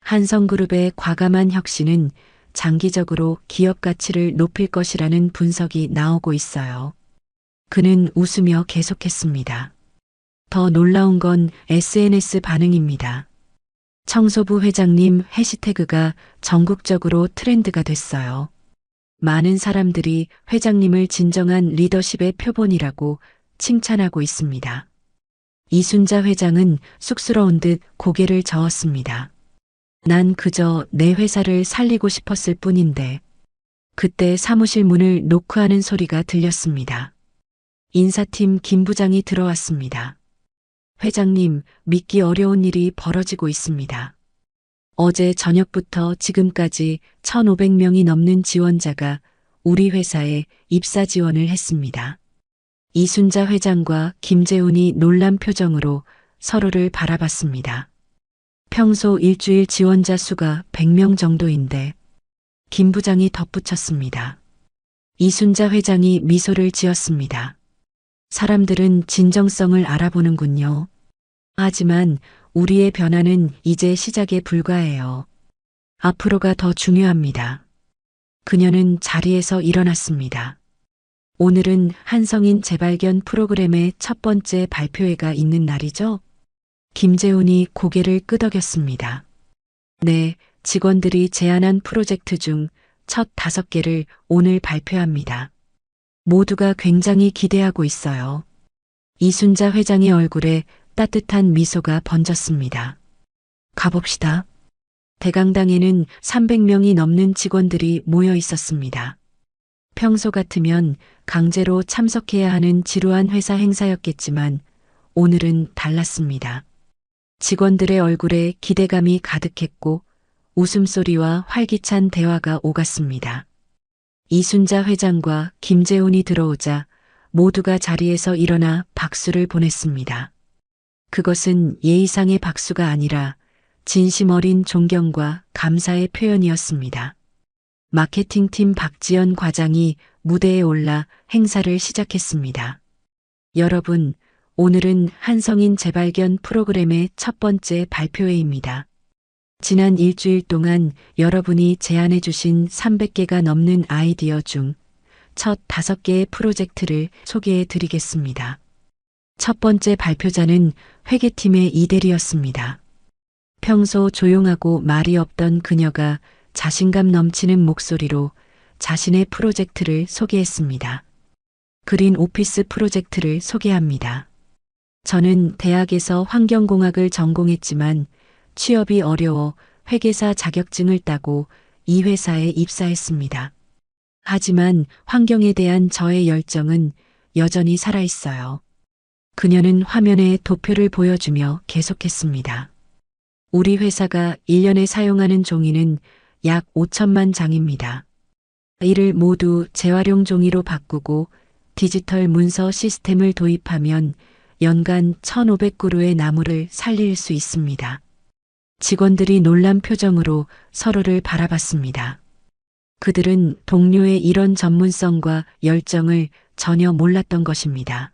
한성그룹의 과감한 혁신은 장기적으로 기업 가치를 높일 것이라는 분석이 나오고 있어요. 그는 웃으며 계속했습니다. 더 놀라운 건 SNS 반응입니다. 청소부 회장님 해시태그가 전국적으로 트렌드가 됐어요. 많은 사람들이 회장님을 진정한 리더십의 표본이라고 칭찬하고 있습니다. 이순자 회장은 쑥스러운 듯 고개를 저었습니다. 난 그저 내 회사를 살리고 싶었을 뿐인데. 그때 사무실 문을 노크하는 소리가 들렸습니다. 인사팀 김 부장이 들어왔습니다. 회장님, 믿기 어려운 일이 벌어지고 있습니다. 어제 저녁부터 지금까지 1,500명이 넘는 지원자가 우리 회사에 입사 지원을 했습니다. 이순자 회장과 김재훈이 놀란 표정으로 서로를 바라봤습니다. 평소 일주일 지원자 수가 100명 정도인데, 김 부장이 덧붙였습니다. 이순자 회장이 미소를 지었습니다. 사람들은 진정성을 알아보는군요. 하지만 우리의 변화는 이제 시작에 불과해요. 앞으로가 더 중요합니다. 그녀는 자리에서 일어났습니다. 오늘은 한성인 재발견 프로그램의 첫 번째 발표회가 있는 날이죠? 김재훈이 고개를 끄덕였습니다. 네, 직원들이 제안한 프로젝트 중 첫 5개를 오늘 발표합니다. 모두가 굉장히 기대하고 있어요. 이순자 회장의 얼굴에 따뜻한 미소가 번졌습니다. 가봅시다. 대강당에는 300명이 넘는 직원들이 모여 있었습니다. 평소 같으면 강제로 참석해야 하는 지루한 회사 행사였겠지만 오늘은 달랐습니다. 직원들의 얼굴에 기대감이 가득했고 웃음소리와 활기찬 대화가 오갔습니다. 이순자 회장과 김재훈이 들어오자 모두가 자리에서 일어나 박수를 보냈습니다. 그것은 예의상의 박수가 아니라 진심 어린 존경과 감사의 표현이었습니다. 마케팅팀 박지연 과장이 무대에 올라 행사를 시작했습니다. 여러분, 오늘은 한성인 재발견 프로그램의 첫 번째 발표회입니다. 지난 일주일 동안 여러분이 제안해 주신 300개가 넘는 아이디어 중 첫 5개의 프로젝트를 소개해 드리겠습니다. 첫 번째 발표자는 회계팀의 이대리였습니다. 평소 조용하고 말이 없던 그녀가 자신감 넘치는 목소리로 자신의 프로젝트를 소개했습니다. 그린 오피스 프로젝트를 소개합니다. 저는 대학에서 환경공학을 전공했지만 취업이 어려워 회계사 자격증을 따고 이 회사에 입사했습니다. 하지만 환경에 대한 저의 열정은 여전히 살아있어요. 그녀는 화면에 도표를 보여주며 계속했습니다. 우리 회사가 1년에 사용하는 종이는 약 5천만 장입니다. 이를 모두 재활용 종이로 바꾸고 디지털 문서 시스템을 도입하면 연간 1,500그루의 나무를 살릴 수 있습니다. 직원들이 놀란 표정으로 서로를 바라봤습니다. 그들은 동료의 이런 전문성과 열정을 전혀 몰랐던 것입니다.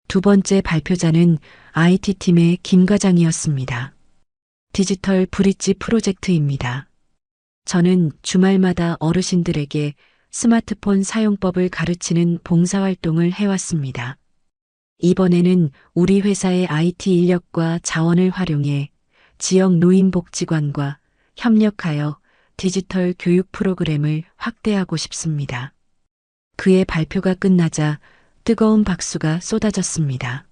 두 번째 발표자는 IT팀의 김 과장이었습니다. 디지털 브릿지 프로젝트입니다. 저는 주말마다 어르신들에게 스마트폰 사용법을 가르치는 봉사활동을 해왔습니다. 이번에는 우리 회사의 IT 인력과 자원을 활용해 지역 노인복지관과 협력하여 디지털 교육 프로그램을 확대하고 싶습니다. 그의 발표가 끝나자 뜨거운 박수가 쏟아졌습니다.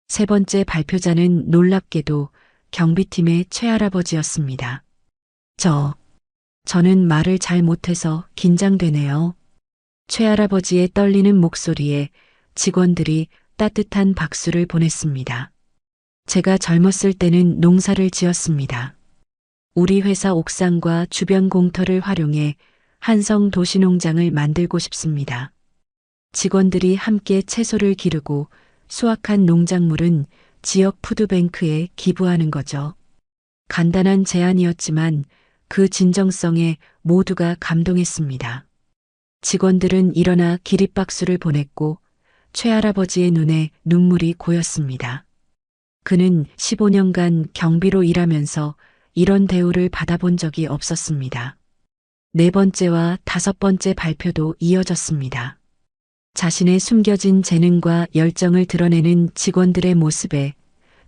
세 번째 발표자는 놀랍게도 경비팀의 최할아버지였습니다. 저는 말을 잘 못해서 긴장되네요. 최할아버지의 떨리는 목소리에 직원들이 따뜻한 박수를 보냈습니다. 제가 젊었을 때는 농사를 지었습니다. 우리 회사 옥상과 주변 공터를 활용해 한성 도시농장을 만들고 싶습니다. 직원들이 함께 채소를 기르고 수확한 농작물은 지역 푸드뱅크에 기부하는 거죠. 간단한 제안이었지만 그 진정성에 모두가 감동했습니다. 직원들은 일어나 기립박수를 보냈고 최할아버지의 눈에 눈물이 고였습니다. 그는 15년간 경비로 일하면서 이런 대우를 받아본 적이 없었습니다. 네 번째와 다섯 번째 발표도 이어졌습니다. 자신의 숨겨진 재능과 열정을 드러내는 직원들의 모습에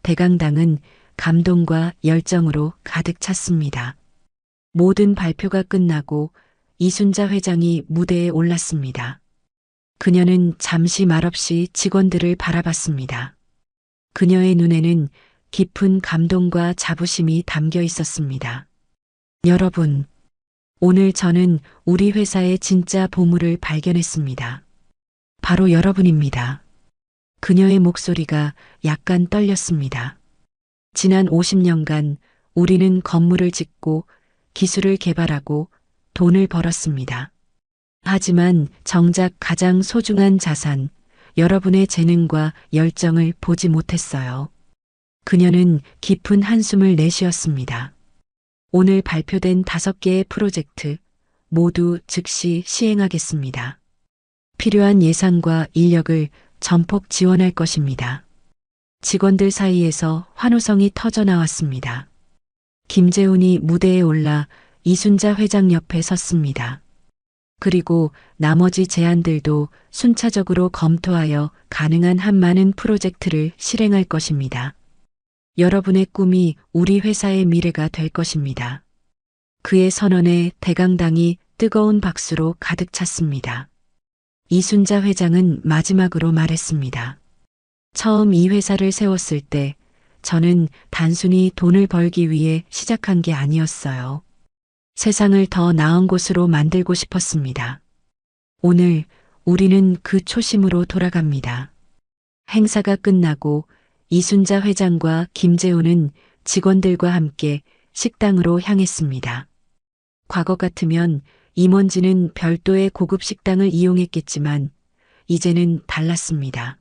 대강당은 감동과 열정으로 가득 찼습니다. 모든 발표가 끝나고 이순자 회장이 무대에 올랐습니다. 그녀는 잠시 말없이 직원들을 바라봤습니다. 그녀의 눈에는 깊은 감동과 자부심이 담겨 있었습니다. 여러분, 오늘 저는 우리 회사의 진짜 보물을 발견했습니다. 바로 여러분입니다. 그녀의 목소리가 약간 떨렸습니다. 지난 50년간 우리는 건물을 짓고 기술을 개발하고 돈을 벌었습니다. 하지만 정작 가장 소중한 자산, 여러분의 재능과 열정을 보지 못했어요. 그녀는 깊은 한숨을 내쉬었습니다. 오늘 발표된 5개의 프로젝트 모두 즉시 시행하겠습니다. 필요한 예산과 인력을 전폭 지원할 것입니다. 직원들 사이에서 환호성이 터져 나왔습니다. 김재훈이 무대에 올라 이순자 회장 옆에 섰습니다. 그리고 나머지 제안들도 순차적으로 검토하여 가능한 한 많은 프로젝트를 실행할 것입니다. 여러분의 꿈이 우리 회사의 미래가 될 것입니다. 그의 선언에 대강당이 뜨거운 박수로 가득 찼습니다. 이순자 회장은 마지막으로 말했습니다. 처음 이 회사를 세웠을 때 저는 단순히 돈을 벌기 위해 시작한 게 아니었어요. 세상을 더 나은 곳으로 만들고 싶었습니다. 오늘 우리는 그 초심으로 돌아갑니다. 행사가 끝나고 이순자 회장과 김재호는 직원들과 함께 식당으로 향했습니다. 과거 같으면 임원진은 별도의 고급 식당을 이용했겠지만 이제는 달랐습니다.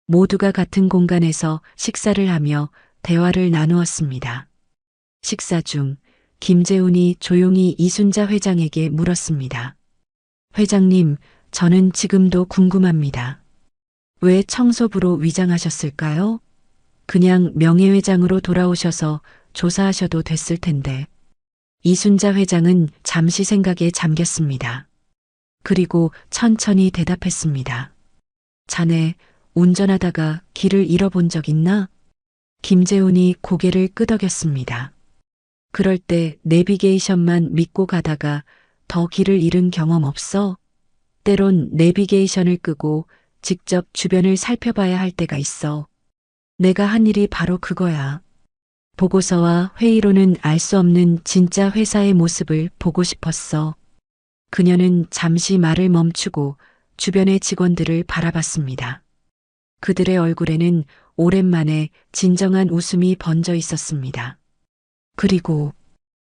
모두가 같은 공간에서 식사를 하며 대화를 나누었습니다. 식사 중 김재훈이 조용히 이순자 회장에게 물었습니다. 회장님, 저는 지금도 궁금합니다. 왜 청소부로 위장하셨을까요? 그냥 명예회장으로 돌아오셔서 조사하셔도 됐을 텐데. 이순자 회장은 잠시 생각에 잠겼습니다. 그리고 천천히 대답했습니다. 자네, 운전하다가 길을 잃어본 적 있나? 김재훈이 고개를 끄덕였습니다. 그럴 때 내비게이션만 믿고 가다가 더 길을 잃은 경험 없어? 때론 내비게이션을 끄고 직접 주변을 살펴봐야 할 때가 있어. 내가 한 일이 바로 그거야. 보고서와 회의로는 알 수 없는 진짜 회사의 모습을 보고 싶었어. 그녀는 잠시 말을 멈추고 주변의 직원들을 바라봤습니다. 그들의 얼굴에는 오랜만에 진정한 웃음이 번져 있었습니다. 그리고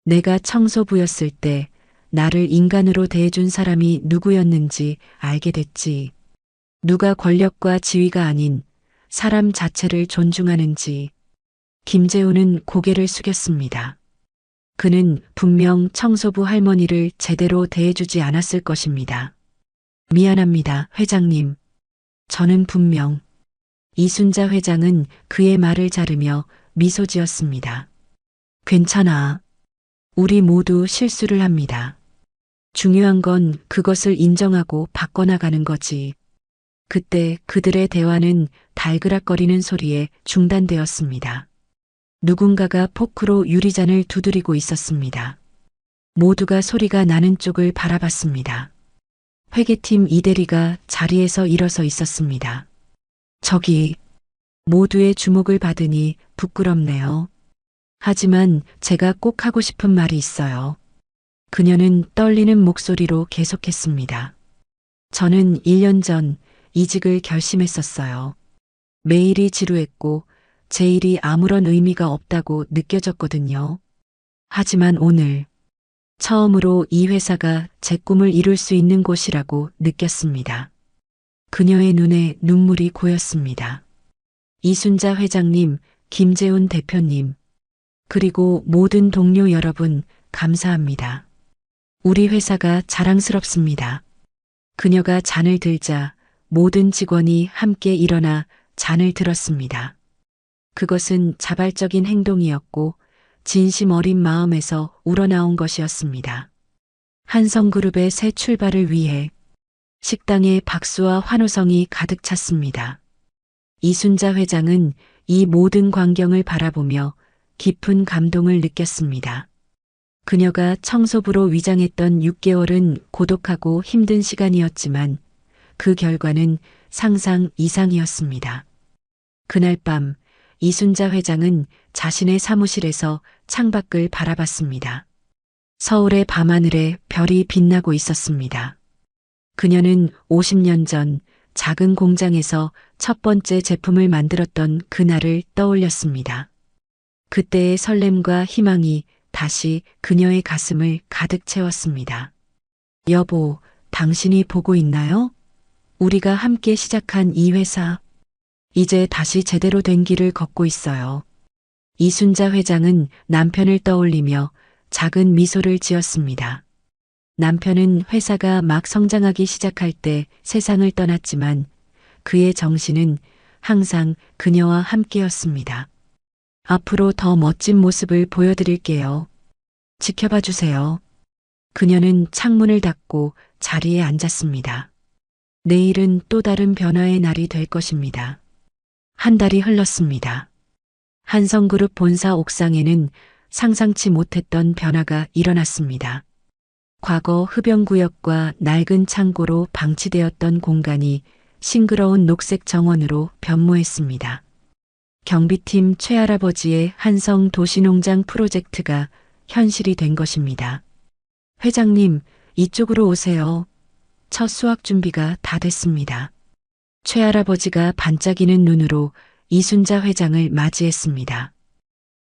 내가 청소부였을 때 나를 인간으로 대해준 사람이 누구였는지 알게 됐지. 누가 권력과 지위가 아닌 사람 자체를 존중하는지. 김재호는 고개를 숙였습니다. 그는 분명 청소부 할머니를 제대로 대해주지 않았을 것입니다. 미안합니다, 회장님. 저는 분명. 이순자 회장은 그의 말을 자르며 미소 지었습니다. 괜찮아. 우리 모두 실수를 합니다. 중요한 건 그것을 인정하고 바꿔나가는 거지. 그때 그들의 대화는 달그락거리는 소리에 중단되었습니다. 누군가가 포크로 유리잔을 두드리고 있었습니다. 모두가 소리가 나는 쪽을 바라봤습니다. 회계팀 이대리가 자리에서 일어서 있었습니다. 저기, 모두의 주목을 받으니 부끄럽네요. 하지만 제가 꼭 하고 싶은 말이 있어요. 그녀는 떨리는 목소리로 계속했습니다. 저는 1년 전 이직을 결심했었어요. 매일이 지루했고 제 일이 아무런 의미가 없다고 느껴졌거든요. 하지만 오늘 처음으로 이 회사가 제 꿈을 이룰 수 있는 곳이라고 느꼈습니다. 그녀의 눈에 눈물이 고였습니다. 이순자 회장님, 김재훈 대표님, 그리고 모든 동료 여러분, 감사합니다. 우리 회사가 자랑스럽습니다. 그녀가 잔을 들자 모든 직원이 함께 일어나 잔을 들었습니다. 그것은 자발적인 행동이었고 진심 어린 마음에서 우러나온 것이었습니다. 한성그룹의 새 출발을 위해 식당에 박수와 환호성이 가득 찼습니다. 이순자 회장은 이 모든 광경을 바라보며 깊은 감동을 느꼈습니다. 그녀가 청소부로 위장했던 6개월은 고독하고 힘든 시간이었지만 그 결과는 상상 이상이었습니다. 그날 밤 이순자 회장은 자신의 사무실에서 창밖을 바라봤습니다. 서울의 밤하늘에 별이 빛나고 있었습니다. 그녀는 50년 전 작은 공장에서 첫 번째 제품을 만들었던 그날을 떠올렸습니다. 그때의 설렘과 희망이 다시 그녀의 가슴을 가득 채웠습니다. 여보, 당신이 보고 있나요? 우리가 함께 시작한 이 회사, 이제 다시 제대로 된 길을 걷고 있어요. 이순자 회장은 남편을 떠올리며 작은 미소를 지었습니다. 남편은 회사가 막 성장하기 시작할 때 세상을 떠났지만 그의 정신은 항상 그녀와 함께였습니다. 앞으로 더 멋진 모습을 보여드릴게요. 지켜봐 주세요. 그녀는 창문을 닫고 자리에 앉았습니다. 내일은 또 다른 변화의 날이 될 것입니다. 한 달이 흘렀습니다. 한성그룹 본사 옥상에는 상상치 못했던 변화가 일어났습니다. 과거 흡연구역과 낡은 창고로 방치되었던 공간이 싱그러운 녹색 정원으로 변모했습니다. 경비팀 최할아버지의 한성 도시농장 프로젝트가 현실이 된 것입니다. 회장님, 이쪽으로 오세요. 첫 수학 준비가 다 됐습니다. 최할아버지가 반짝이는 눈으로 이순자 회장을 맞이했습니다.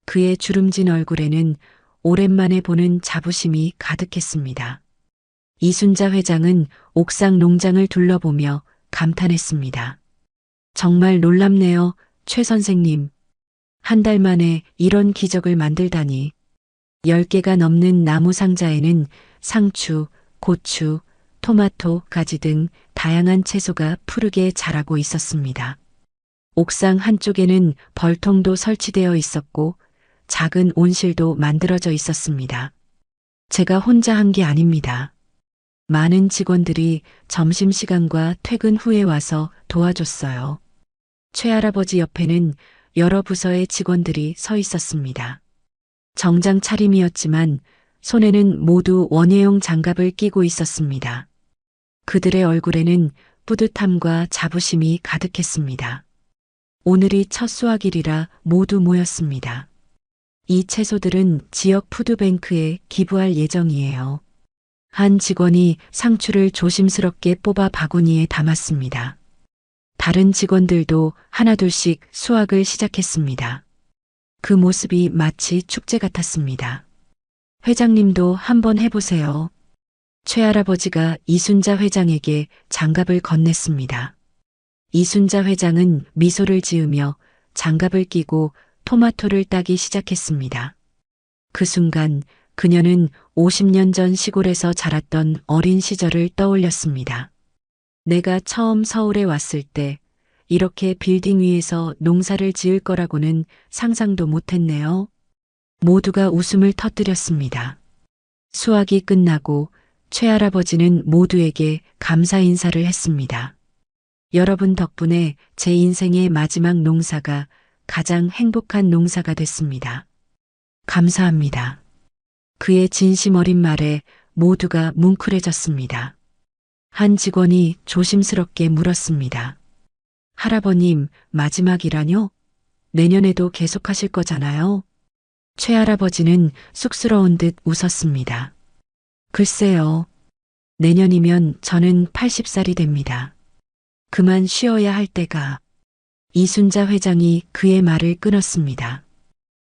그의 주름진 얼굴에는 오랜만에 보는 자부심이 가득했습니다. 이순자 회장은 옥상 농장을 둘러보며 감탄했습니다. 정말 놀랍네요, 최 선생님. 한 달 만에 이런 기적을 만들다니. 10개가 넘는 나무 상자에는 상추, 고추, 토마토, 가지 등 다양한 채소가 푸르게 자라고 있었습니다. 옥상 한쪽에는 벌통도 설치되어 있었고 작은 온실도 만들어져 있었습니다. 제가 혼자 한 게 아닙니다. 많은 직원들이 점심시간과 퇴근 후에 와서 도와줬어요. 최할아버지 옆에는 여러 부서의 직원들이 서 있었습니다. 정장 차림이었지만 손에는 모두 원예용 장갑을 끼고 있었습니다. 그들의 얼굴에는 뿌듯함과 자부심이 가득했습니다. 오늘이 첫 수확일이라 모두 모였습니다. 이 채소들은 지역 푸드뱅크에 기부할 예정이에요. 한 직원이 상추를 조심스럽게 뽑아 바구니에 담았습니다. 다른 직원들도 하나둘씩 수확을 시작했습니다. 그 모습이 마치 축제 같았습니다. 회장님도 한번 해보세요. 최할아버지가 이순자 회장에게 장갑을 건넸습니다. 이순자 회장은 미소를 지으며 장갑을 끼고 토마토를 따기 시작했습니다. 그 순간 그녀는 50년 전 시골에서 자랐던 어린 시절을 떠올렸습니다. 내가 처음 서울에 왔을 때 이렇게 빌딩 위에서 농사를 지을 거라고는 상상도 못했네요. 모두가 웃음을 터뜨렸습니다. 수확이 끝나고 최할아버지는 모두에게 감사 인사를 했습니다. 여러분 덕분에 제 인생의 마지막 농사가 가장 행복한 농사가 됐습니다. 감사합니다. 그의 진심 어린 말에 모두가 뭉클해졌습니다. 한 직원이 조심스럽게 물었습니다. 할아버님, 마지막이라뇨? 내년에도 계속하실 거잖아요? 최할아버지는 쑥스러운 듯 웃었습니다. 글쎄요. 내년이면 저는 80살이 됩니다. 그만 쉬어야 할 때가. 이순자 회장이 그의 말을 끊었습니다.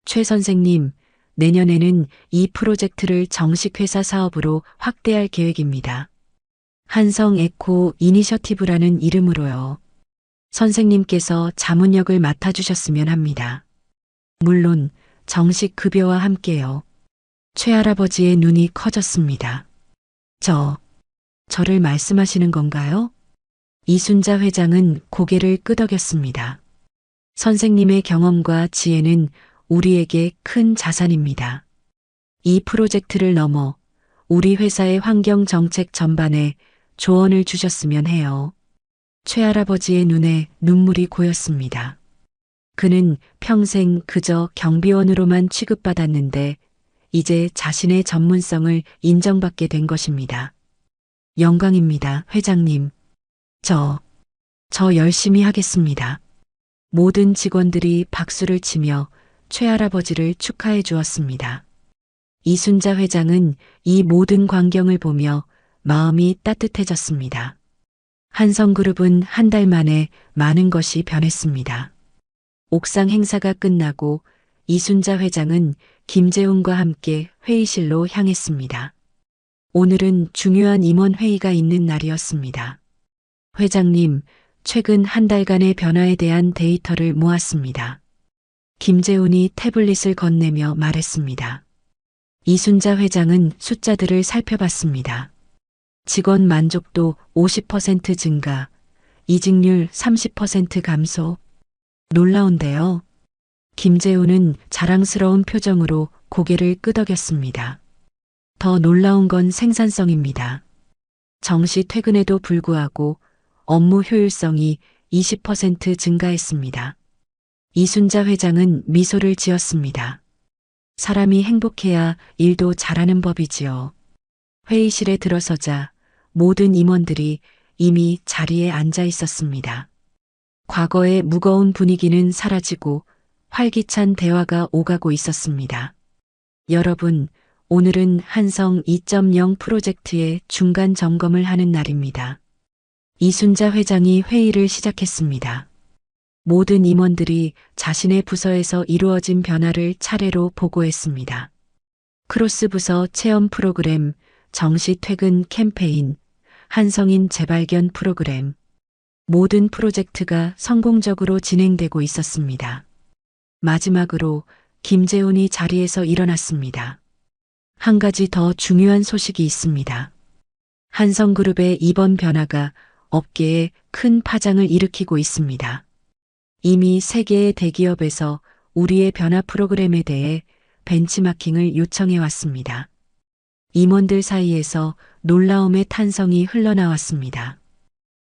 최 선생님, 내년에는 이 프로젝트를 정식 회사 사업으로 확대할 계획입니다. 한성 에코 이니셔티브라는 이름으로요. 선생님께서 자문역을 맡아주셨으면 합니다. 물론 정식 급여와 함께요. 최할아버지의 눈이 커졌습니다. 저를 말씀하시는 건가요? 이순자 회장은 고개를 끄덕였습니다. 선생님의 경험과 지혜는 우리에게 큰 자산입니다. 이 프로젝트를 넘어 우리 회사의 환경 정책 전반에 조언을 주셨으면 해요. 최할아버지의 눈에 눈물이 고였습니다. 그는 평생 그저 경비원으로만 취급받았는데 이제 자신의 전문성을 인정받게 된 것입니다. 영광입니다, 회장님. 저 열심히 하겠습니다. 모든 직원들이 박수를 치며 최할아버지를 축하해 주었습니다. 이순자 회장은 이 모든 광경을 보며 마음이 따뜻해졌습니다. 한성그룹은 한 달 만에 많은 것이 변했습니다. 옥상 행사가 끝나고 이순자 회장은 김재훈과 함께 회의실로 향했습니다. 오늘은 중요한 임원회의가 있는 날이었습니다. 회장님, 최근 한 달간의 변화에 대한 데이터를 모았습니다. 김재훈이 태블릿을 건네며 말했습니다. 이순자 회장은 숫자들을 살펴봤습니다. 직원 만족도 50% 증가, 이직률 30% 감소. 놀라운데요. 김재훈은 자랑스러운 표정으로 고개를 끄덕였습니다. 더 놀라운 건 생산성입니다. 정시 퇴근에도 불구하고 업무 효율성이 20% 증가했습니다. 이순자 회장은 미소를 지었습니다. 사람이 행복해야 일도 잘하는 법이지요. 회의실에 들어서자 모든 임원들이 이미 자리에 앉아 있었습니다. 과거의 무거운 분위기는 사라지고 활기찬 대화가 오가고 있었습니다. 여러분, 오늘은 한성 2.0 프로젝트의 중간 점검을 하는 날입니다. 이순자 회장이 회의를 시작했습니다. 모든 임원들이 자신의 부서에서 이루어진 변화를 차례로 보고했습니다. 크로스 부서 체험 프로그램, 정시 퇴근 캠페인, 한성인 재발견 프로그램, 모든 프로젝트가 성공적으로 진행되고 있었습니다. 마지막으로 김재훈이 자리에서 일어났습니다. 한 가지 더 중요한 소식이 있습니다. 한성그룹의 이번 변화가 업계에 큰 파장을 일으키고 있습니다. 이미 세계의 대기업에서 우리의 변화 프로그램에 대해 벤치마킹을 요청해 왔습니다. 임원들 사이에서 놀라움의 탄성이 흘러나왔습니다.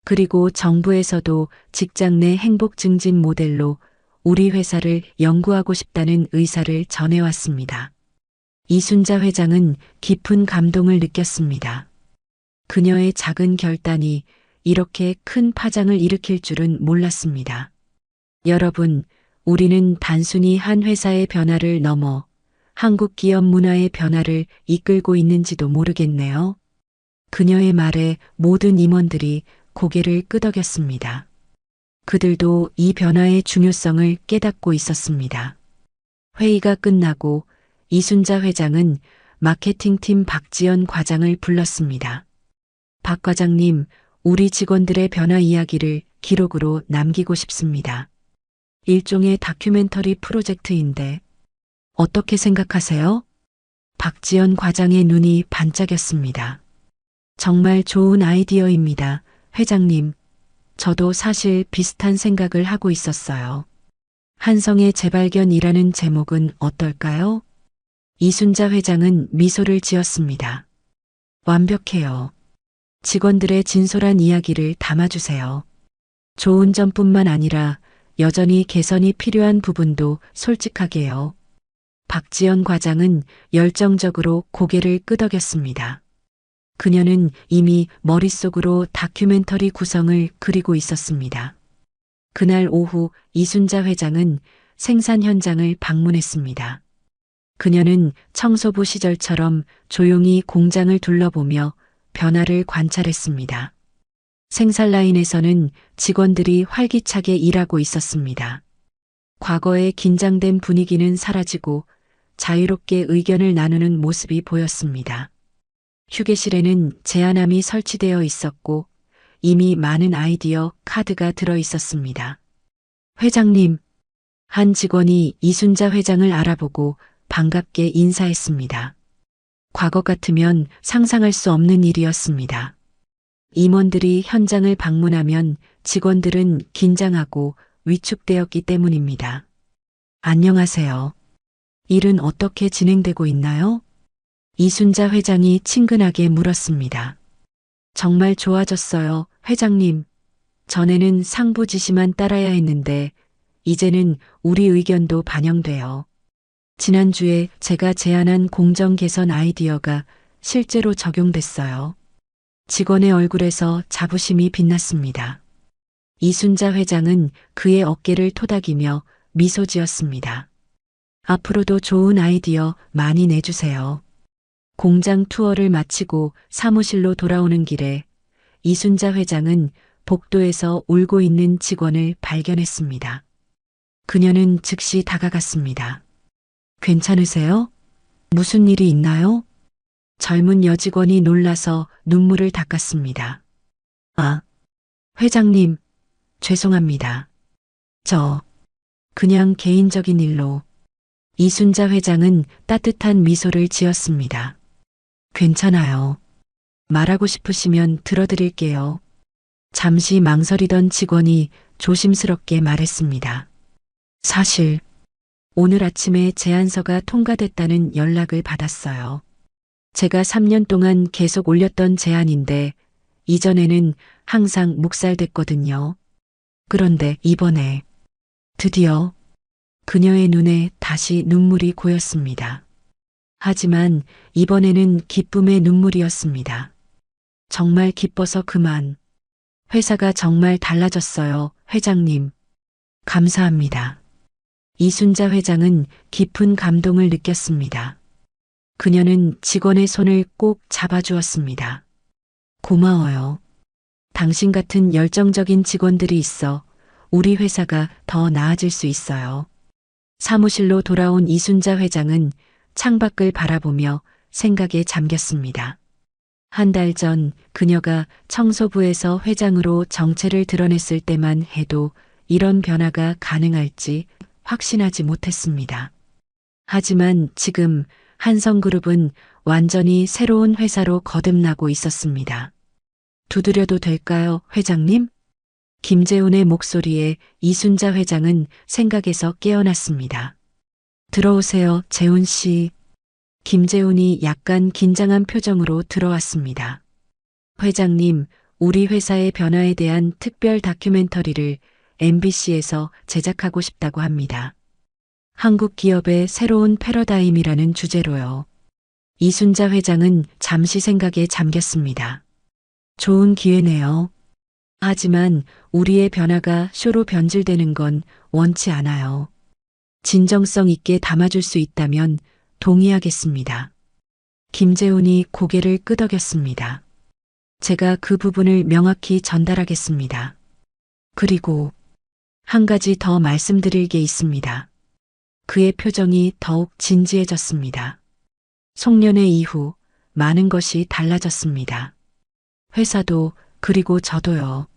그리고 정부에서도 직장 내 행복 증진 모델로 우리 회사를 연구하고 싶다는 의사를 전해왔습니다. 이순자 회장은 깊은 감동을 느꼈습니다. 그녀의 작은 결단이 이렇게 큰 파장을 일으킬 줄은 몰랐습니다. 여러분, 우리는 단순히 한 회사의 변화를 넘어 한국 기업 문화의 변화를 이끌고 있는지도 모르겠네요. 그녀의 말에 모든 임원들이 고개를 끄덕였습니다. 그들도 이 변화의 중요성을 깨닫고 있었습니다. 회의가 끝나고 이순자 회장은 마케팅팀 박지연 과장을 불렀습니다. 박 과장님, 우리 직원들의 변화 이야기를 기록으로 남기고 싶습니다. 일종의 다큐멘터리 프로젝트인데 어떻게 생각하세요? 박지연 과장의 눈이 반짝였습니다. 정말 좋은 아이디어입니다. 회장님, 저도 사실 비슷한 생각을 하고 있었어요. 한성의 재발견이라는 제목은 어떨까요? 이순자 회장은 미소를 지었습니다. 완벽해요. 직원들의 진솔한 이야기를 담아주세요. 좋은 점뿐만 아니라 여전히 개선이 필요한 부분도 솔직하게요. 박지연 과장은 열정적으로 고개를 끄덕였습니다. 그녀는 이미 머릿속으로 다큐멘터리 구성을 그리고 있었습니다. 그날 오후 이순자 회장은 생산 현장을 방문했습니다. 그녀는 청소부 시절처럼 조용히 공장을 둘러보며 변화를 관찰했습니다. 생산 라인에서는 직원들이 활기차게 일하고 있었습니다. 과거의 긴장된 분위기는 사라지고 자유롭게 의견을 나누는 모습이 보였습니다. 휴게실에는 제안함이 설치되어 있었고 이미 많은 아이디어 카드가 들어 있었습니다. 회장님, 한 직원이 이순자 회장을 알아보고 반갑게 인사했습니다. 과거 같으면 상상할 수 없는 일이었습니다. 임원들이 현장을 방문하면 직원들은 긴장하고 위축되었기 때문입니다. 안녕하세요. 일은 어떻게 진행되고 있나요? 이순자 회장이 친근하게 물었습니다. 정말 좋아졌어요, 회장님. 전에는 상부 지시만 따라야 했는데 이제는 우리 의견도 반영돼요. 지난주에 제가 제안한 공정 개선 아이디어가 실제로 적용됐어요. 직원의 얼굴에서 자부심이 빛났습니다. 이순자 회장은 그의 어깨를 토닥이며 미소 지었습니다. 앞으로도 좋은 아이디어 많이 내주세요. 공장 투어를 마치고 사무실로 돌아오는 길에 이순자 회장은 복도에서 울고 있는 직원을 발견했습니다. 그녀는 즉시 다가갔습니다. 괜찮으세요? 무슨 일이 있나요? 젊은 여직원이 놀라서 눈물을 닦았습니다. 아, 회장님, 죄송합니다. 그냥 개인적인 일로. 이순자 회장은 따뜻한 미소를 지었습니다. 괜찮아요. 말하고 싶으시면 들어드릴게요. 잠시 망설이던 직원이 조심스럽게 말했습니다. 사실 오늘 아침에 제안서가 통과됐다는 연락을 받았어요. 제가 3년 동안 계속 올렸던 제안인데 이전에는 항상 묵살됐거든요. 그런데 이번에 드디어 그녀의 눈에 다시 눈물이 고였습니다. 하지만 이번에는 기쁨의 눈물이었습니다. 정말 기뻐서 그만. 회사가 정말 달라졌어요, 회장님. 감사합니다. 이순자 회장은 깊은 감동을 느꼈습니다. 그녀는 직원의 손을 꼭 잡아주었습니다. 고마워요. 당신 같은 열정적인 직원들이 있어 우리 회사가 더 나아질 수 있어요. 사무실로 돌아온 이순자 회장은 창밖을 바라보며 생각에 잠겼습니다. 한 달 전 그녀가 청소부에서 회장으로 정체를 드러냈을 때만 해도 이런 변화가 가능할지 확신하지 못했습니다. 하지만 지금 한성그룹은 완전히 새로운 회사로 거듭나고 있었습니다. 두드려도 될까요, 회장님? 김재훈의 목소리에 이순자 회장은 생각에서 깨어났습니다. 들어오세요, 재훈 씨. 김재훈이 약간 긴장한 표정으로 들어왔습니다. 회장님, 우리 회사의 변화에 대한 특별 다큐멘터리를 MBC에서 제작하고 싶다고 합니다. 한국 기업의 새로운 패러다임이라는 주제로요. 이순자 회장은 잠시 생각에 잠겼습니다. 좋은 기회네요. 하지만 우리의 변화가 쇼로 변질되는 건 원치 않아요. 진정성 있게 담아줄 수 있다면 동의하겠습니다. 김재훈이 고개를 끄덕였습니다. 제가 그 부분을 명확히 전달하겠습니다. 그리고 한 가지 더 말씀드릴 게 있습니다. 그의 표정이 더욱 진지해졌습니다. 송년회 이후 많은 것이 달라졌습니다. 회사도 그리고 저도요.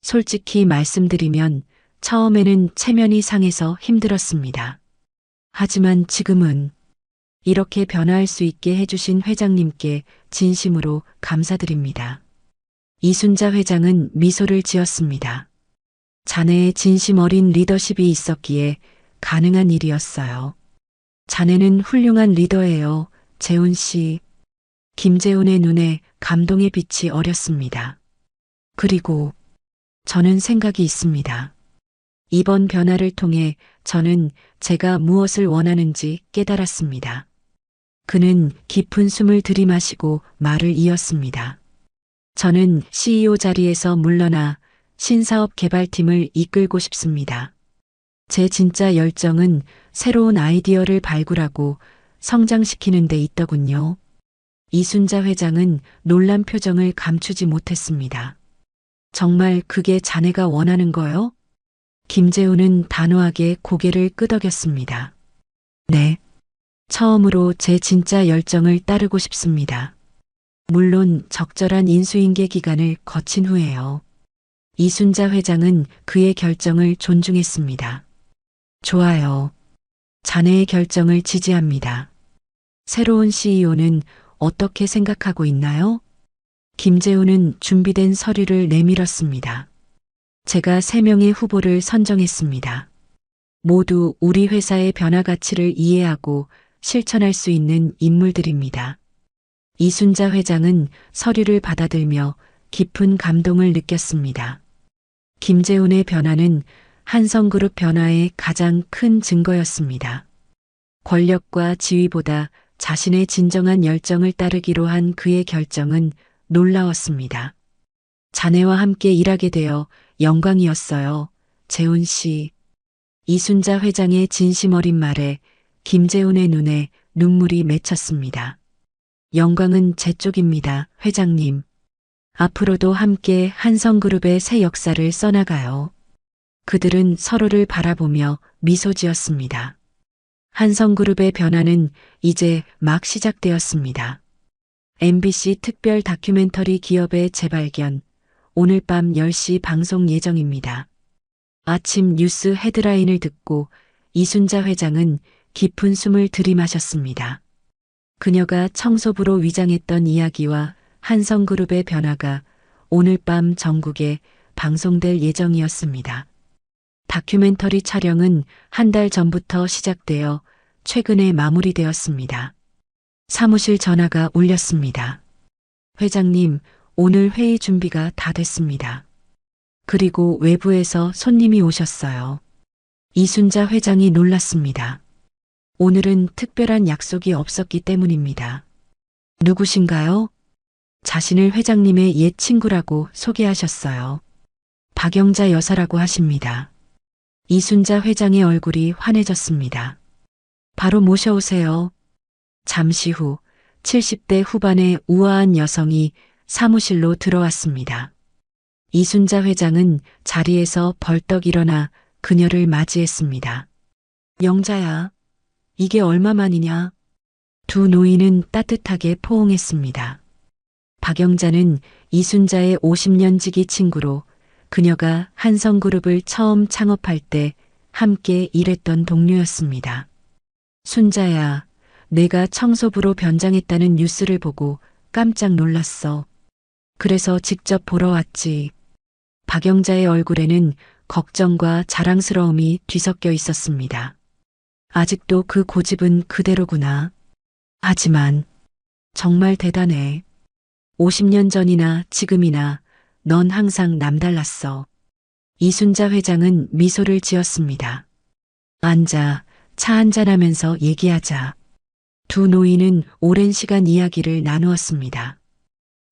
솔직히 말씀드리면 처음에는 체면이 상해서 힘들었습니다. 하지만 지금은 이렇게 변화할 수 있게 해주신 회장님께 진심으로 감사드립니다. 이순자 회장은 미소를 지었습니다. 자네의 진심 어린 리더십이 있었기에 가능한 일이었어요. 자네는 훌륭한 리더예요, 재훈 씨. 김재훈의 눈에 감동의 빛이 어렸습니다. 그리고 저는 생각이 있습니다. 이번 변화를 통해 저는 제가 무엇을 원하는지 깨달았습니다. 그는 깊은 숨을 들이마시고 말을 이었습니다. 저는 CEO 자리에서 물러나 신사업 개발팀을 이끌고 싶습니다. 제 진짜 열정은 새로운 아이디어를 발굴하고 성장시키는 데 있더군요. 이순자 회장은 놀란 표정을 감추지 못했습니다. 정말 그게 자네가 원하는 거요? 김재훈은 단호하게 고개를 끄덕였습니다. 네. 처음으로 제 진짜 열정을 따르고 싶습니다. 물론 적절한 인수인계 기간을 거친 후에요. 이순자 회장은 그의 결정을 존중했습니다. 좋아요. 자네의 결정을 지지합니다. 새로운 CEO는 어떻게 생각하고 있나요? 김재훈은 준비된 서류를 내밀었습니다. 제가 3명의 후보를 선정했습니다. 모두 우리 회사의 변화 가치를 이해하고 실천할 수 있는 인물들입니다. 이순자 회장은 서류를 받아들며 깊은 감동을 느꼈습니다. 김재훈의 변화는 한성그룹 변화의 가장 큰 증거였습니다. 권력과 지위보다 자신의 진정한 열정을 따르기로 한 그의 결정은 놀라웠습니다. 자네와 함께 일하게 되어 영광이었어요, 재훈 씨. 이순자 회장의 진심 어린 말에 김재훈의 눈에 눈물이 맺혔습니다. 영광은 제 쪽입니다, 회장님. 앞으로도 함께 한성그룹의 새 역사를 써나가요. 그들은 서로를 바라보며 미소 지었습니다. 한성그룹의 변화는 이제 막 시작되었습니다. MBC 특별 다큐멘터리 기업의 재발견, 오늘 밤 10시 방송 예정입니다. 아침 뉴스 헤드라인을 듣고 이순자 회장은 깊은 숨을 들이마셨습니다. 그녀가 청소부로 위장했던 이야기와 한성그룹의 변화가 오늘 밤 전국에 방송될 예정이었습니다. 다큐멘터리 촬영은 한 달 전부터 시작되어 최근에 마무리되었습니다. 사무실 전화가 울렸습니다. 회장님, 오늘 회의 준비가 다 됐습니다. 그리고 외부에서 손님이 오셨어요. 이순자 회장이 놀랐습니다. 오늘은 특별한 약속이 없었기 때문입니다. 누구신가요? 자신을 회장님의 옛 친구라고 소개하셨어요. 박영자 여사라고 하십니다. 이순자 회장의 얼굴이 환해졌습니다. 바로 모셔오세요. 잠시 후 70대 후반의 우아한 여성이 사무실로 들어왔습니다. 이순자 회장은 자리에서 벌떡 일어나 그녀를 맞이했습니다. 영자야, 이게 얼마만이냐? 두 노인은 따뜻하게 포옹했습니다. 박영자는 이순자의 50년 지기 친구로 그녀가 한성그룹을 처음 창업할 때 함께 일했던 동료였습니다. 순자야, 내가 청소부로 변장했다는 뉴스를 보고 깜짝 놀랐어. 그래서 직접 보러 왔지. 박영자의 얼굴에는 걱정과 자랑스러움이 뒤섞여 있었습니다. 아직도 그 고집은 그대로구나. 하지만 정말 대단해. 50년 전이나 지금이나 넌 항상 남달랐어. 이순자 회장은 미소를 지었습니다. 앉아, 차 한잔하면서 얘기하자. 두 노인은 오랜 시간 이야기를 나누었습니다.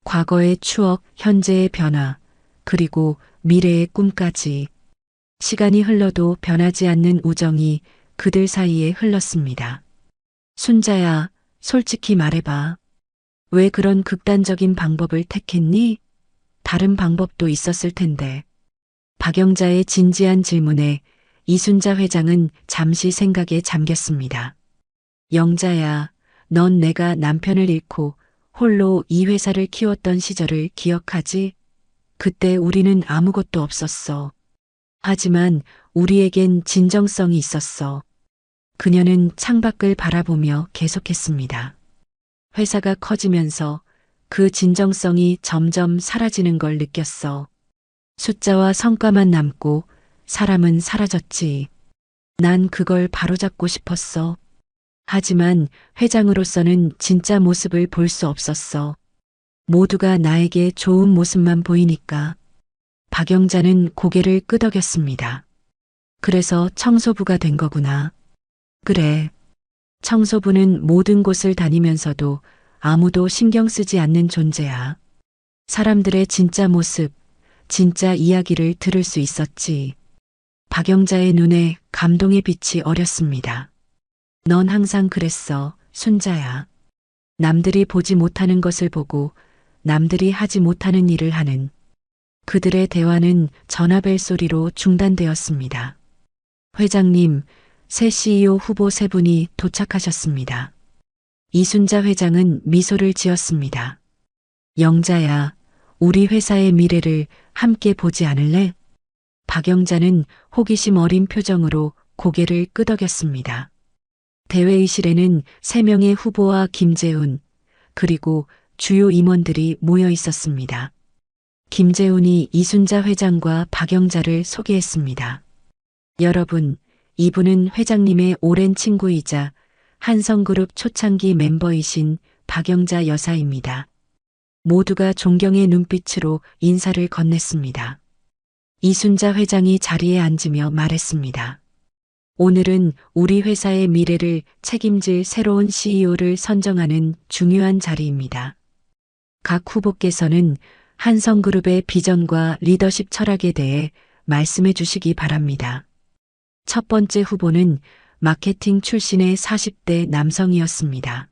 과거의 추억, 현재의 변화, 그리고 미래의 꿈까지. 시간이 흘러도 변하지 않는 우정이 그들 사이에 흘렀습니다. 순자야, 솔직히 말해봐. 왜 그런 극단적인 방법을 택했니? 다른 방법도 있었을 텐데. 박영자의 진지한 질문에 이순자 회장은 잠시 생각에 잠겼습니다. 영자야, 넌 내가 남편을 잃고 홀로 이 회사를 키웠던 시절을 기억하지? 그때 우리는 아무것도 없었어. 하지만 우리에겐 진정성이 있었어. 그녀는 창밖을 바라보며 계속했습니다. 회사가 커지면서 그 진정성이 점점 사라지는 걸 느꼈어. 숫자와 성과만 남고 사람은 사라졌지. 난 그걸 바로잡고 싶었어. 하지만 회장으로서는 진짜 모습을 볼 수 없었어. 모두가 나에게 좋은 모습만 보이니까. 박영자는 고개를 끄덕였습니다. 그래서 청소부가 된 거구나. 그래. 청소부는 모든 곳을 다니면서도 아무도 신경 쓰지 않는 존재야. 사람들의 진짜 모습, 진짜 이야기를 들을 수 있었지. 박영자의 눈에 감동의 빛이 어렸습니다. 넌 항상 그랬어, 순자야. 남들이 보지 못하는 것을 보고 남들이 하지 못하는 일을 하는. 그들의 대화는 전화벨 소리로 중단되었습니다. 회장님, 새 CEO 후보 세 분이 도착하셨습니다. 이순자 회장은 미소를 지었습니다. 영자야, 우리 회사의 미래를 함께 보지 않을래? 박영자는 호기심 어린 표정으로 고개를 끄덕였습니다. 대회의실에는 3명의 후보와 김재훈, 그리고 주요 임원들이 모여 있었습니다. 김재훈이 이순자 회장과 박영자를 소개했습니다. 여러분, 이분은 회장님의 오랜 친구이자 한성그룹 초창기 멤버이신 박영자 여사입니다. 모두가 존경의 눈빛으로 인사를 건넸습니다. 이순자 회장이 자리에 앉으며 말했습니다. 오늘은 우리 회사의 미래를 책임질 새로운 CEO를 선정하는 중요한 자리입니다. 각 후보께서는 한성그룹의 비전과 리더십 철학에 대해 말씀해 주시기 바랍니다. 첫 번째 후보는 마케팅 출신의 40대 남성이었습니다.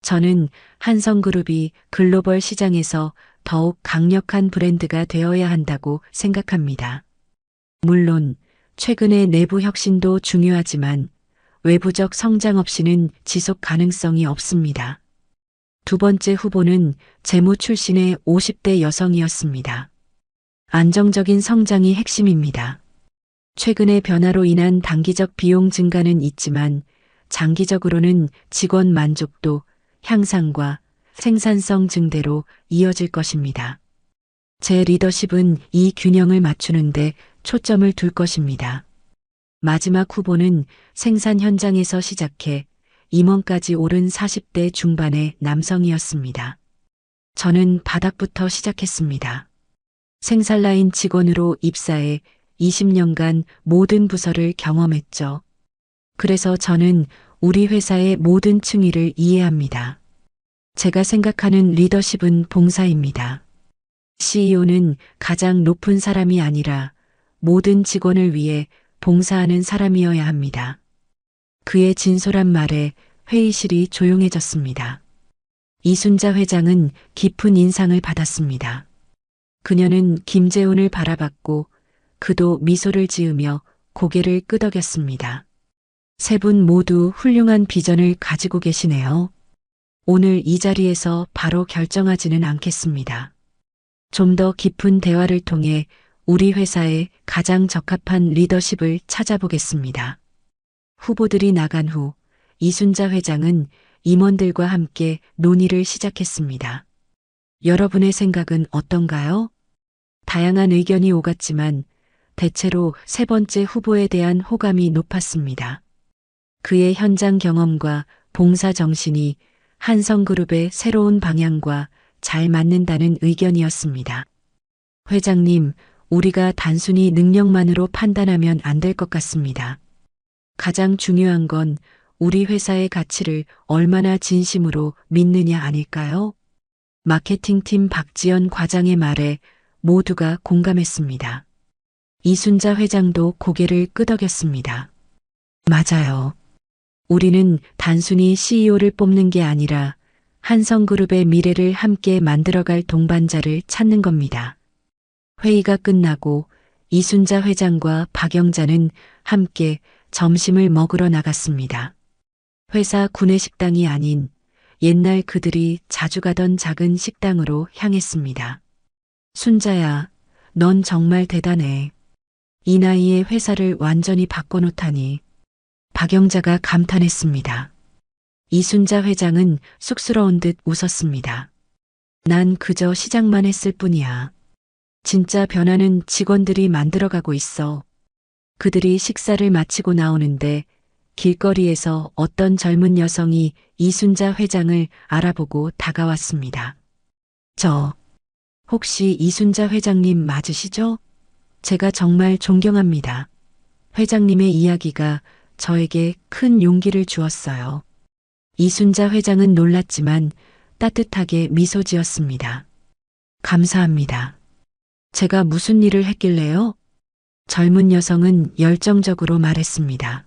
저는 한성그룹이 글로벌 시장에서 더욱 강력한 브랜드가 되어야 한다고 생각합니다. 물론 최근의 내부 혁신도 중요하지만 외부적 성장 없이는 지속 가능성이 없습니다. 두 번째 후보는 재무 출신의 50대 여성이었습니다. 안정적인 성장이 핵심입니다. 최근의 변화로 인한 단기적 비용 증가는 있지만 장기적으로는 직원 만족도, 향상과 생산성 증대로 이어질 것입니다. 제 리더십은 이 균형을 맞추는데 초점을 둘 것입니다. 마지막 후보는 생산 현장에서 시작해 임원까지 오른 40대 중반의 남성이었습니다. 저는 바닥부터 시작했습니다. 생산라인 직원으로 입사해 20년간 모든 부서를 경험했죠. 그래서 저는 우리 회사의 모든 층위를 이해합니다. 제가 생각하는 리더십은 봉사입니다. CEO는 가장 높은 사람이 아니라 모든 직원을 위해 봉사하는 사람이어야 합니다. 그의 진솔한 말에 회의실이 조용해졌습니다. 이순자 회장은 깊은 인상을 받았습니다. 그녀는 김재훈을 바라봤고 그도 미소를 지으며 고개를 끄덕였습니다. 세 분 모두 훌륭한 비전을 가지고 계시네요. 오늘 이 자리에서 바로 결정하지는 않겠습니다. 좀 더 깊은 대화를 통해 우리 회사에 가장 적합한 리더십을 찾아보겠습니다. 후보들이 나간 후 이순자 회장은 임원들과 함께 논의를 시작했습니다. 여러분의 생각은 어떤가요? 다양한 의견이 오갔지만 대체로 세 번째 후보에 대한 호감이 높았습니다. 그의 현장 경험과 봉사 정신이 한성그룹의 새로운 방향과 잘 맞는다는 의견이었습니다. 회장님, 우리가 단순히 능력만으로 판단하면 안 될 것 같습니다. 가장 중요한 건 우리 회사의 가치를 얼마나 진심으로 믿느냐 아닐까요? 마케팅팀 박지연 과장의 말에 모두가 공감했습니다. 이순자 회장도 고개를 끄덕였습니다. 맞아요. 우리는 단순히 CEO를 뽑는 게 아니라 한성그룹의 미래를 함께 만들어갈 동반자를 찾는 겁니다. 회의가 끝나고 이순자 회장과 박영자는 함께 점심을 먹으러 나갔습니다. 회사 구내식당이 아닌 옛날 그들이 자주 가던 작은 식당으로 향했습니다. 순자야, 넌 정말 대단해. 이 나이에 회사를 완전히 바꿔놓다니. 박영자가 감탄했습니다. 이순자 회장은 쑥스러운 듯 웃었습니다. 난 그저 시작만 했을 뿐이야. 진짜 변화는 직원들이 만들어가고 있어. 그들이 식사를 마치고 나오는데 길거리에서 어떤 젊은 여성이 이순자 회장을 알아보고 다가왔습니다. 혹시 이순자 회장님 맞으시죠? 제가 정말 존경합니다. 회장님의 이야기가 저에게 큰 용기를 주었어요. 이순자 회장은 놀랐지만 따뜻하게 미소 지었습니다. 감사합니다. 제가 무슨 일을 했길래요? 젊은 여성은 열정적으로 말했습니다.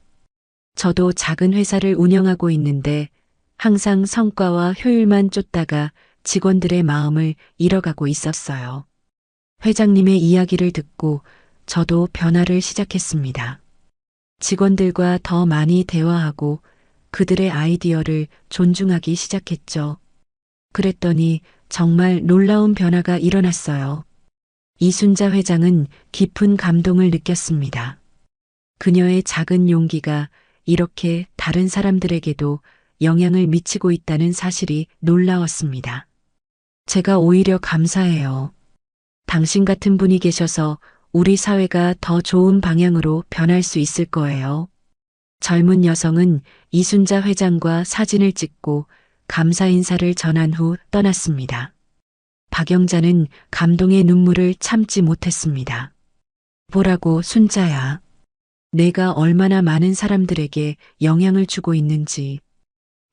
저도 작은 회사를 운영하고 있는데 항상 성과와 효율만 쫓다가 직원들의 마음을 잃어가고 있었어요. 회장님의 이야기를 듣고 저도 변화를 시작했습니다. 직원들과 더 많이 대화하고 그들의 아이디어를 존중하기 시작했죠. 그랬더니 정말 놀라운 변화가 일어났어요. 이순자 회장은 깊은 감동을 느꼈습니다. 그녀의 작은 용기가 이렇게 다른 사람들에게도 영향을 미치고 있다는 사실이 놀라웠습니다. 제가 오히려 감사해요. 당신 같은 분이 계셔서 우리 사회가 더 좋은 방향으로 변할 수 있을 거예요. 젊은 여성은 이순자 회장과 사진을 찍고 감사 인사를 전한 후 떠났습니다. 박영자는 감동의 눈물을 참지 못했습니다. 보라고 순자야. 내가 얼마나 많은 사람들에게 영향을 주고 있는지.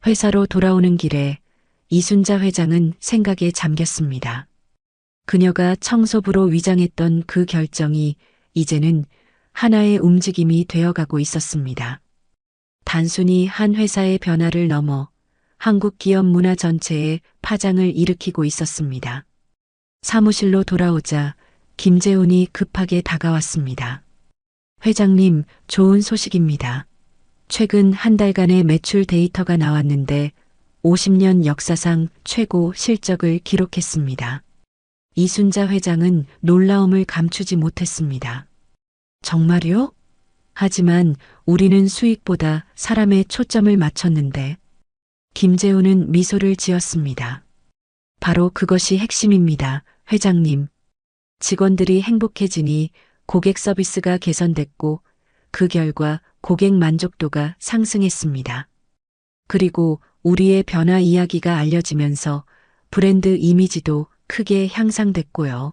회사로 돌아오는 길에 이순자 회장은 생각에 잠겼습니다. 그녀가 청소부로 위장했던 그 결정이 이제는 하나의 움직임이 되어가고 있었습니다. 단순히 한 회사의 변화를 넘어 한국 기업 문화 전체에 파장을 일으키고 있었습니다. 사무실로 돌아오자 김재훈이 급하게 다가왔습니다. 회장님, 좋은 소식입니다. 최근 한 달간의 매출 데이터가 나왔는데 50년 역사상 최고 실적을 기록했습니다. 이순자 회장은 놀라움을 감추지 못했습니다. 정말요? 하지만 우리는 수익보다 사람에 초점을 맞췄는데. 김재훈은 미소를 지었습니다. 바로 그것이 핵심입니다, 회장님. 직원들이 행복해지니 고객 서비스가 개선됐고 그 결과 고객 만족도가 상승했습니다. 그리고 우리의 변화 이야기가 알려지면서 브랜드 이미지도 크게 향상됐고요.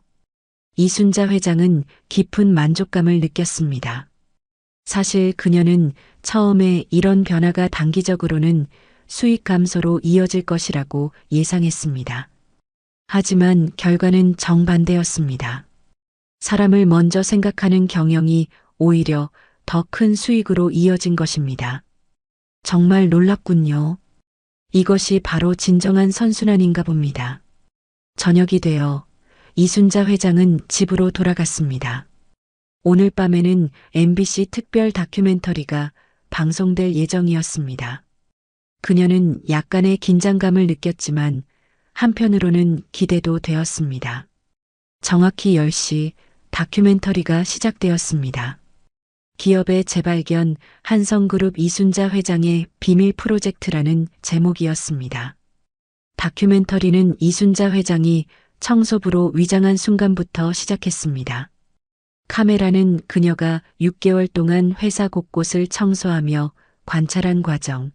이순자 회장은 깊은 만족감을 느꼈습니다. 사실 그녀는 처음에 이런 변화가 단기적으로는 수익 감소로 이어질 것이라고 예상했습니다. 하지만 결과는 정반대였습니다. 사람을 먼저 생각하는 경영이 오히려 더 큰 수익으로 이어진 것입니다. 정말 놀랍군요. 이것이 바로 진정한 선순환인가 봅니다. 저녁이 되어 이순자 회장은 집으로 돌아갔습니다. 오늘 밤에는 MBC 특별 다큐멘터리가 방송될 예정이었습니다. 그녀는 약간의 긴장감을 느꼈지만 한편으로는 기대도 되었습니다. 정확히 10시 다큐멘터리가 시작되었습니다. 기업의 재발견 한성그룹 이순자 회장의 비밀 프로젝트라는 제목이었습니다. 다큐멘터리는 이순자 회장이 청소부로 위장한 순간부터 시작했습니다. 카메라는 그녀가 6개월 동안 회사 곳곳을 청소하며 관찰한 과정,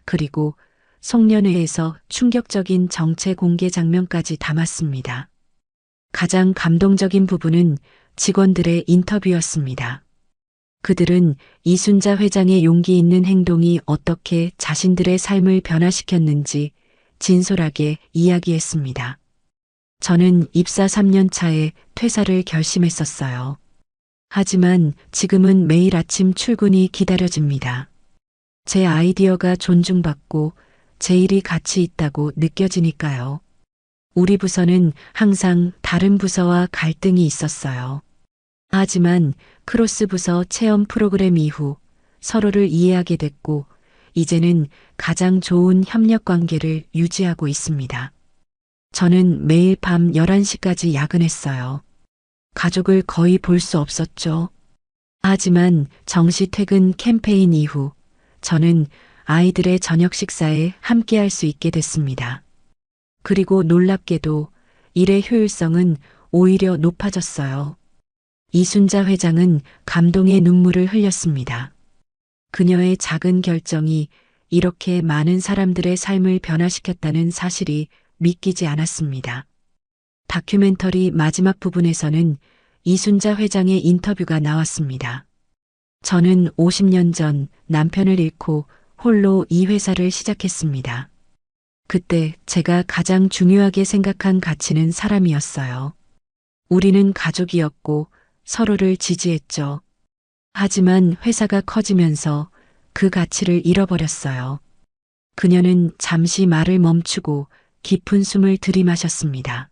그리고 송년회에서 충격적인 정체 공개 장면까지 담았습니다. 가장 감동적인 부분은 직원들의 인터뷰였습니다. 그들은 이순자 회장의 용기 있는 행동이 어떻게 자신들의 삶을 변화시켰는지 진솔하게 이야기했습니다. 저는 입사 3년 차에 퇴사를 결심했었어요. 하지만 지금은 매일 아침 출근이 기다려집니다. 제 아이디어가 존중받고 제 일이 가치 있다고 느껴지니까요. 우리 부서는 항상 다른 부서와 갈등이 있었어요. 하지만 크로스 부서 체험 프로그램 이후 서로를 이해하게 됐고 이제는 가장 좋은 협력 관계를 유지하고 있습니다. 저는 매일 밤 11시까지 야근했어요. 가족을 거의 볼 수 없었죠. 하지만 정시 퇴근 캠페인 이후 저는 아이들의 저녁 식사에 함께할 수 있게 됐습니다. 그리고 놀랍게도 일의 효율성은 오히려 높아졌어요. 이순자 회장은 감동의 눈물을 흘렸습니다. 그녀의 작은 결정이 이렇게 많은 사람들의 삶을 변화시켰다는 사실이 믿기지 않았습니다. 다큐멘터리 마지막 부분에서는 이순자 회장의 인터뷰가 나왔습니다. 저는 50년 전 남편을 잃고 홀로 이 회사를 시작했습니다. 그때 제가 가장 중요하게 생각한 가치는 사람이었어요. 우리는 가족이었고 서로를 지지했죠. 하지만 회사가 커지면서 그 가치를 잃어버렸어요. 그녀는 잠시 말을 멈추고 깊은 숨을 들이마셨습니다.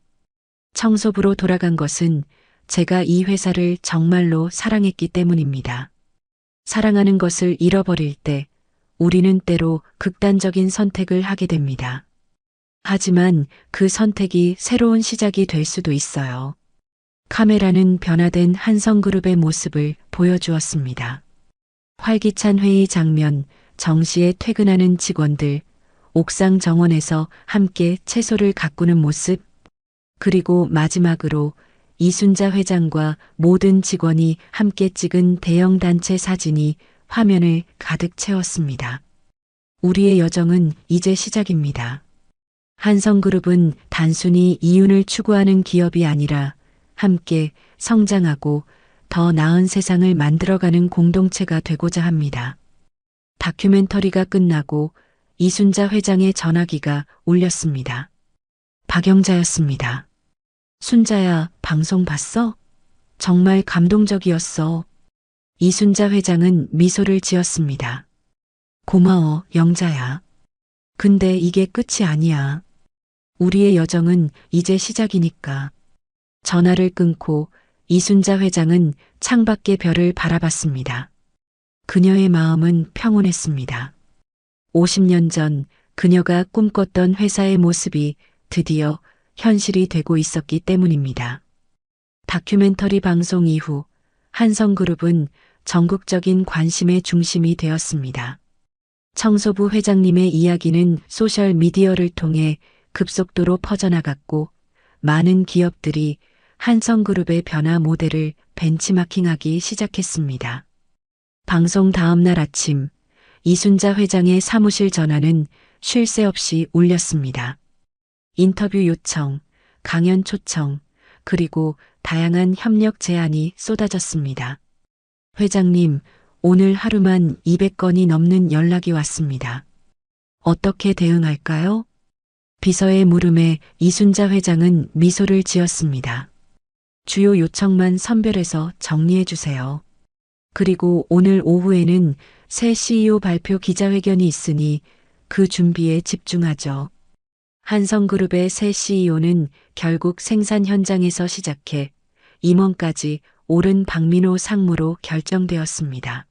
청소부로 돌아간 것은 제가 이 회사를 정말로 사랑했기 때문입니다. 사랑하는 것을 잃어버릴 때 우리는 때로 극단적인 선택을 하게 됩니다. 하지만 그 선택이 새로운 시작이 될 수도 있어요. 카메라는 변화된 한성그룹의 모습을 보여주었습니다. 활기찬 회의 장면, 정시에 퇴근하는 직원들, 옥상 정원에서 함께 채소를 가꾸는 모습, 그리고 마지막으로 이순자 회장과 모든 직원이 함께 찍은 대형 단체 사진이 화면을 가득 채웠습니다. 우리의 여정은 이제 시작입니다. 한성그룹은 단순히 이윤을 추구하는 기업이 아니라 함께 성장하고 더 나은 세상을 만들어가는 공동체가 되고자 합니다. 다큐멘터리가 끝나고 이순자 회장의 전화기가 울렸습니다. 박영자였습니다. 순자야, 방송 봤어? 정말 감동적이었어. 이순자 회장은 미소를 지었습니다. 고마워, 영자야. 근데 이게 끝이 아니야. 우리의 여정은 이제 시작이니까. 전화를 끊고 이순자 회장은 창밖의 별을 바라봤습니다. 그녀의 마음은 평온했습니다. 50년 전 그녀가 꿈꿨던 회사의 모습이 드디어 현실이 되고 있었기 때문입니다. 다큐멘터리 방송 이후 한성그룹은 전국적인 관심의 중심이 되었습니다. 청소부 회장님의 이야기는 소셜미디어를 통해 급속도로 퍼져나갔고 많은 기업들이 한성그룹의 변화 모델을 벤치마킹하기 시작했습니다. 방송 다음 날 아침 이순자 회장의 사무실 전화는 쉴 새 없이 울렸습니다. 인터뷰 요청, 강연 초청, 그리고 다양한 협력 제안이 쏟아졌습니다. 회장님, 오늘 하루만 200건이 넘는 연락이 왔습니다. 어떻게 대응할까요? 비서의 물음에 이순자 회장은 미소를 지었습니다. 주요 요청만 선별해서 정리해 주세요. 그리고 오늘 오후에는 새 CEO 발표 기자회견이 있으니 그 준비에 집중하죠. 한성그룹의 새 CEO는 결국 생산 현장에서 시작해 임원까지 오른 박민호 상무로 결정되었습니다.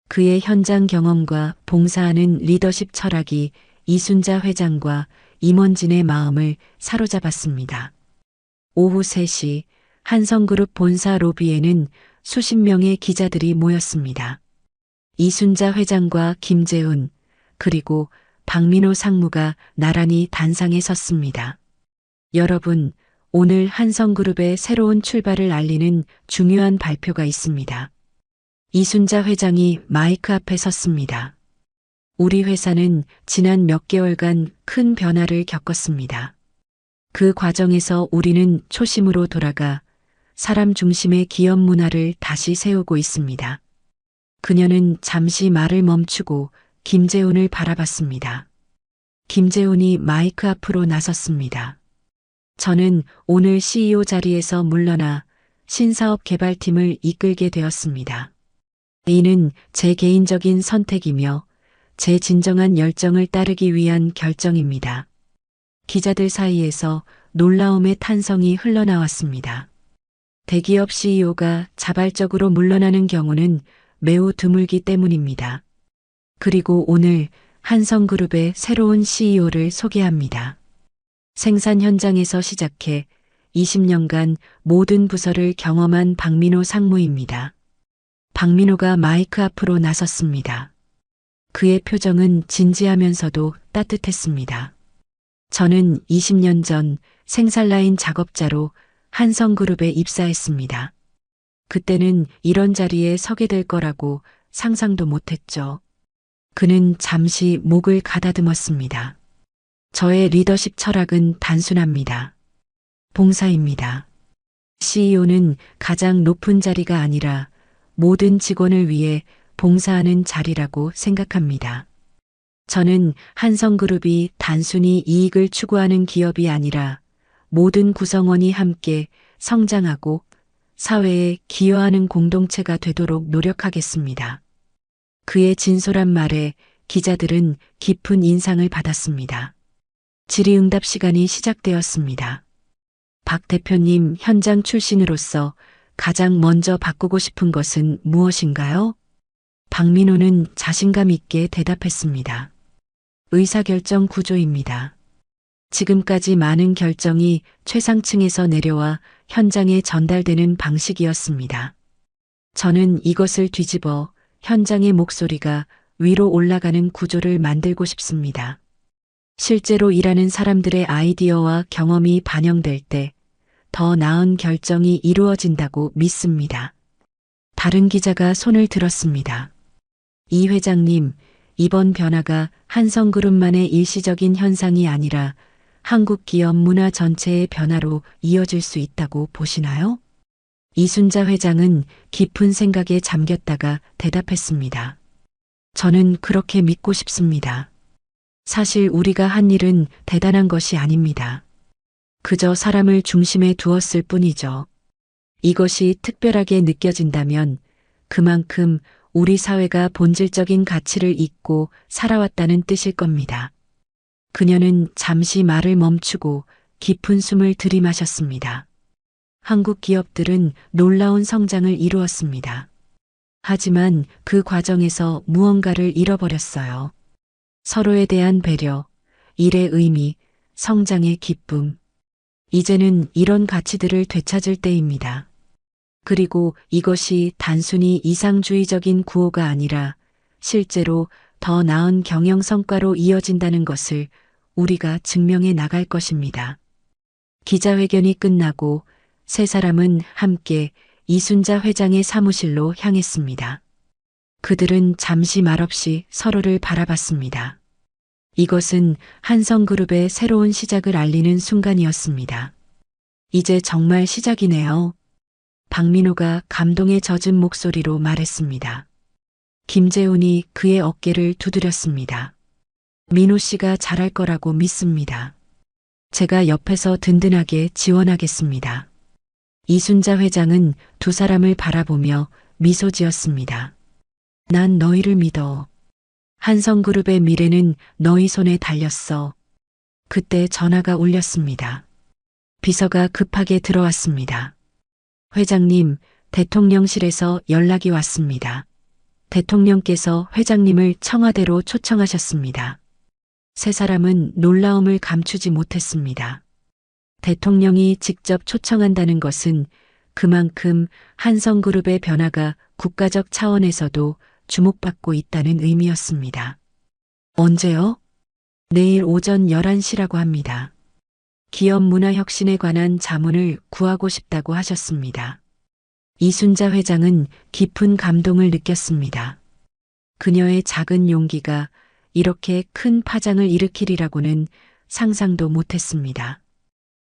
그의 현장 경험과 봉사하는 리더십 철학이 이순자 회장과 임원진의 마음을 사로잡았습니다. 오후 3시 한성그룹 본사 로비에는 수십 명의 기자들이 모였습니다. 이순자 회장과 김재훈 그리고 박민호 상무가 나란히 단상에 섰습니다. 여러분, 오늘 한성그룹의 새로운 출발을 알리는 중요한 발표가 있습니다. 이순자 회장이 마이크 앞에 섰습니다. 우리 회사는 지난 몇 개월간 큰 변화를 겪었습니다. 그 과정에서 우리는 초심으로 돌아가 사람 중심의 기업 문화를 다시 세우고 있습니다. 그녀는 잠시 말을 멈추고 김재훈을 바라봤습니다. 김재훈이 마이크 앞으로 나섰습니다. 저는 오늘 CEO 자리에서 물러나 신사업 개발팀을 이끌게 되었습니다. 이는 제 개인적인 선택이며 제 진정한 열정을 따르기 위한 결정입니다. 기자들 사이에서 놀라움의 탄성이 흘러나왔습니다. 대기업 CEO가 자발적으로 물러나는 경우는 매우 드물기 때문입니다. 그리고 오늘 한성그룹의 새로운 CEO를 소개합니다. 생산 현장에서 시작해 20년간 모든 부서를 경험한 박민호 상무입니다. 박민호가 마이크 앞으로 나섰습니다. 그의 표정은 진지하면서도 따뜻했습니다. 저는 20년 전 생산라인 작업자로 한성그룹에 입사했습니다. 그때는 이런 자리에 서게 될 거라고 상상도 못했죠. 그는 잠시 목을 가다듬었습니다. 저의 리더십 철학은 단순합니다. 봉사입니다. CEO는 가장 높은 자리가 아니라 모든 직원을 위해 봉사하는 자리라고 생각합니다. 저는 한성그룹이 단순히 이익을 추구하는 기업이 아니라 모든 구성원이 함께 성장하고 사회에 기여하는 공동체가 되도록 노력하겠습니다. 그의 진솔한 말에 기자들은 깊은 인상을 받았습니다. 질의응답 시간이 시작되었습니다. 박 대표님, 현장 출신으로서 가장 먼저 바꾸고 싶은 것은 무엇인가요? 박민호는 자신감 있게 대답했습니다. 의사결정 구조입니다. 지금까지 많은 결정이 최상층에서 내려와 현장에 전달되는 방식이었습니다. 저는 이것을 뒤집어 현장의 목소리가 위로 올라가는 구조를 만들고 싶습니다. 실제로 일하는 사람들의 아이디어와 경험이 반영될 때 더 나은 결정이 이루어진다고 믿습니다. 다른 기자가 손을 들었습니다. 이 회장님, 이번 변화가 한성그룹만의 일시적인 현상이 아니라 한국 기업 문화 전체의 변화로 이어질 수 있다고 보시나요? 이순자 회장은 깊은 생각에 잠겼다가 대답했습니다. 저는 그렇게 믿고 싶습니다. 사실 우리가 한 일은 대단한 것이 아닙니다. 그저 사람을 중심에 두었을 뿐이죠. 이것이 특별하게 느껴진다면 그만큼 우리 사회가 본질적인 가치를 잊고 살아왔다는 뜻일 겁니다. 그녀는 잠시 말을 멈추고 깊은 숨을 들이마셨습니다. 한국 기업들은 놀라운 성장을 이루었습니다. 하지만 그 과정에서 무언가를 잃어버렸어요. 서로에 대한 배려, 일의 의미, 성장의 기쁨. 이제는 이런 가치들을 되찾을 때입니다. 그리고 이것이 단순히 이상주의적인 구호가 아니라 실제로 더 나은 경영 성과로 이어진다는 것을 우리가 증명해 나갈 것입니다. 기자회견이 끝나고 세 사람은 함께 이순자 회장의 사무실로 향했습니다. 그들은 잠시 말없이 서로를 바라봤습니다. 이것은 한성그룹의 새로운 시작을 알리는 순간이었습니다. 이제 정말 시작이네요. 박민호가 감동에 젖은 목소리로 말했습니다. 김재훈이 그의 어깨를 두드렸습니다. 민호 씨가 잘할 거라고 믿습니다. 제가 옆에서 든든하게 지원하겠습니다. 이순자 회장은 두 사람을 바라보며 미소 지었습니다. 난 너희를 믿어. 한성그룹의 미래는 너희 손에 달렸어. 그때 전화가 울렸습니다. 비서가 급하게 들어왔습니다. 회장님, 대통령실에서 연락이 왔습니다. 대통령께서 회장님을 청와대로 초청하셨습니다. 세 사람은 놀라움을 감추지 못했습니다. 대통령이 직접 초청한다는 것은 그만큼 한성그룹의 변화가 국가적 차원에서도 주목받고 있다는 의미였습니다. 언제요? 내일 오전 11시라고 합니다. 기업 문화 혁신에 관한 자문을 구하고 싶다고 하셨습니다. 이순자 회장은 깊은 감동을 느꼈습니다. 그녀의 작은 용기가 이렇게 큰 파장을 일으키리라고는 상상도 못했습니다.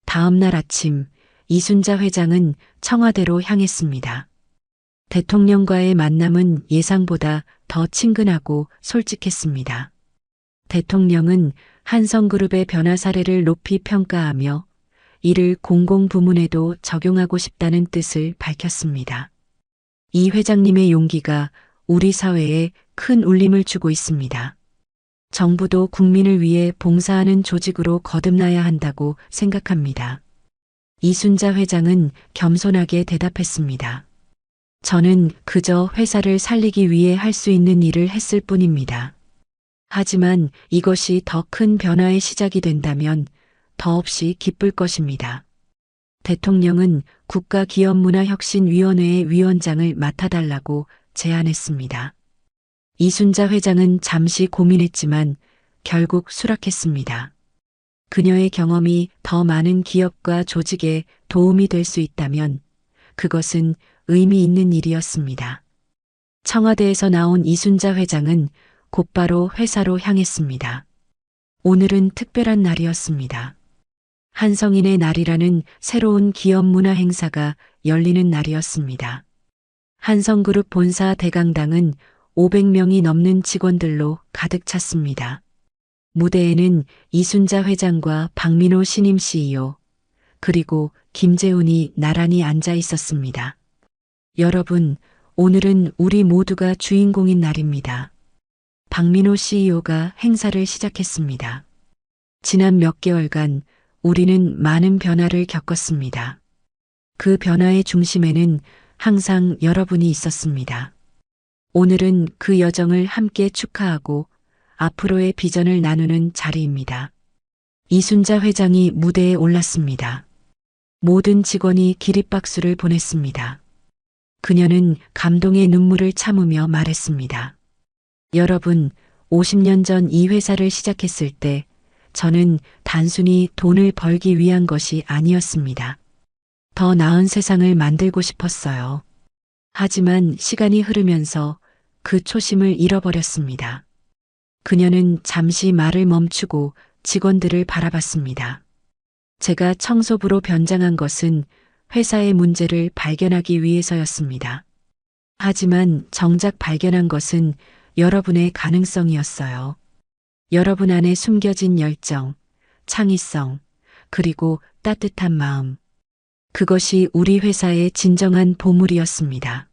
다음 날 아침 이순자 회장은 청와대로 향했습니다. 대통령과의 만남은 예상보다 더 친근하고 솔직했습니다. 대통령은 한성그룹의 변화 사례를 높이 평가하며 이를 공공부문에도 적용하고 싶다는 뜻을 밝혔습니다. 이 회장님의 용기가 우리 사회에 큰 울림을 주고 있습니다. 정부도 국민을 위해 봉사하는 조직으로 거듭나야 한다고 생각합니다. 이순자 회장은 겸손하게 대답했습니다. 저는 그저 회사를 살리기 위해 할 수 있는 일을 했을 뿐입니다. 하지만 이것이 더 큰 변화의 시작이 된다면 더없이 기쁠 것입니다. 대통령은 국가기업문화혁신위원회의 위원장을 맡아달라고 제안했습니다. 이순자 회장은 잠시 고민했지만 결국 수락했습니다. 그녀의 경험이 더 많은 기업과 조직에 도움이 될 수 있다면 그것은 의미 있는 일이었습니다. 청와대에서 나온 이순자 회장은 곧바로 회사로 향했습니다. 오늘은 특별한 날이었습니다. 한성인의 날이라는 새로운 기업 문화 행사가 열리는 날이었습니다. 한성그룹 본사 대강당은 500명이 넘는 직원들로 가득 찼습니다. 무대에는 이순자 회장과 박민호 신임 CEO, 그리고 김재훈이 나란히 앉아 있었습니다. 여러분, 오늘은 우리 모두가 주인공인 날입니다. 박민호 CEO가 행사를 시작했습니다. 지난 몇 개월간 우리는 많은 변화를 겪었습니다. 그 변화의 중심에는 항상 여러분이 있었습니다. 오늘은 그 여정을 함께 축하하고 앞으로의 비전을 나누는 자리입니다. 이순자 회장이 무대에 올랐습니다. 모든 직원이 기립박수를 보냈습니다. 그녀는 감동의 눈물을 참으며 말했습니다. 여러분, 50년 전 이 회사를 시작했을 때 저는 단순히 돈을 벌기 위한 것이 아니었습니다. 더 나은 세상을 만들고 싶었어요. 하지만 시간이 흐르면서 그 초심을 잃어버렸습니다. 그녀는 잠시 말을 멈추고 직원들을 바라봤습니다. 제가 청소부로 변장한 것은 회사의 문제를 발견하기 위해서였습니다. 하지만 정작 발견한 것은 여러분의 가능성이었어요. 여러분 안에 숨겨진 열정, 창의성, 그리고 따뜻한 마음. 그것이 우리 회사의 진정한 보물이었습니다.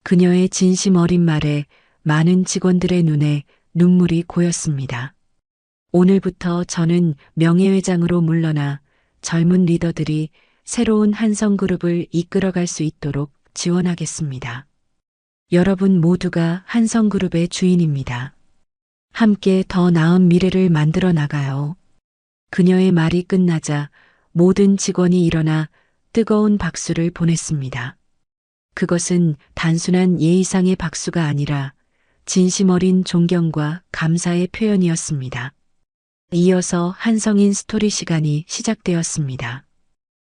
그녀의 진심 어린 말에 많은 직원들의 눈에 눈물이 고였습니다. 오늘부터 저는 명예회장으로 물러나 젊은 리더들이 새로운 한성그룹을 이끌어갈 수 있도록 지원하겠습니다. 여러분 모두가 한성그룹의 주인입니다. 함께 더 나은 미래를 만들어 나가요. 그녀의 말이 끝나자 모든 직원이 일어나 뜨거운 박수를 보냈습니다. 그것은 단순한 예의상의 박수가 아니라 진심 어린 존경과 감사의 표현이었습니다. 이어서 한성인 스토리 시간이 시작되었습니다.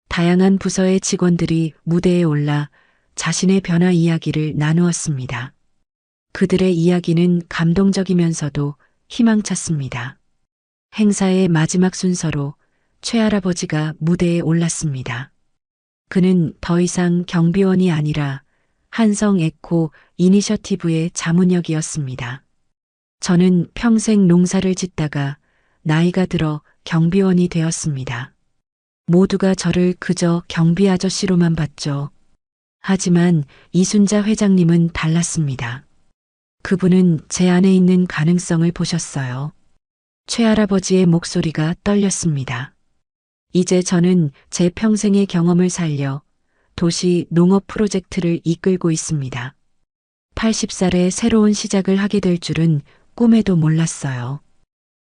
다양한 부서의 직원들이 무대에 올라 자신의 변화 이야기를 나누었습니다. 그들의 이야기는 감동적이면서도 희망찼습니다. 행사의 마지막 순서로 최할아버지가 무대에 올랐습니다. 그는 더 이상 경비원이 아니라 한성 에코 이니셔티브의 자문역이었습니다. 저는 평생 농사를 짓다가 나이가 들어 경비원이 되었습니다. 모두가 저를 그저 경비 아저씨로만 봤죠. 하지만 이순자 회장님은 달랐습니다. 그분은 제 안에 있는 가능성을 보셨어요. 최할아버지의 목소리가 떨렸습니다. 이제 저는 제 평생의 경험을 살려 도시 농업 프로젝트를 이끌고 있습니다. 80살에 새로운 시작을 하게 될 줄은 꿈에도 몰랐어요.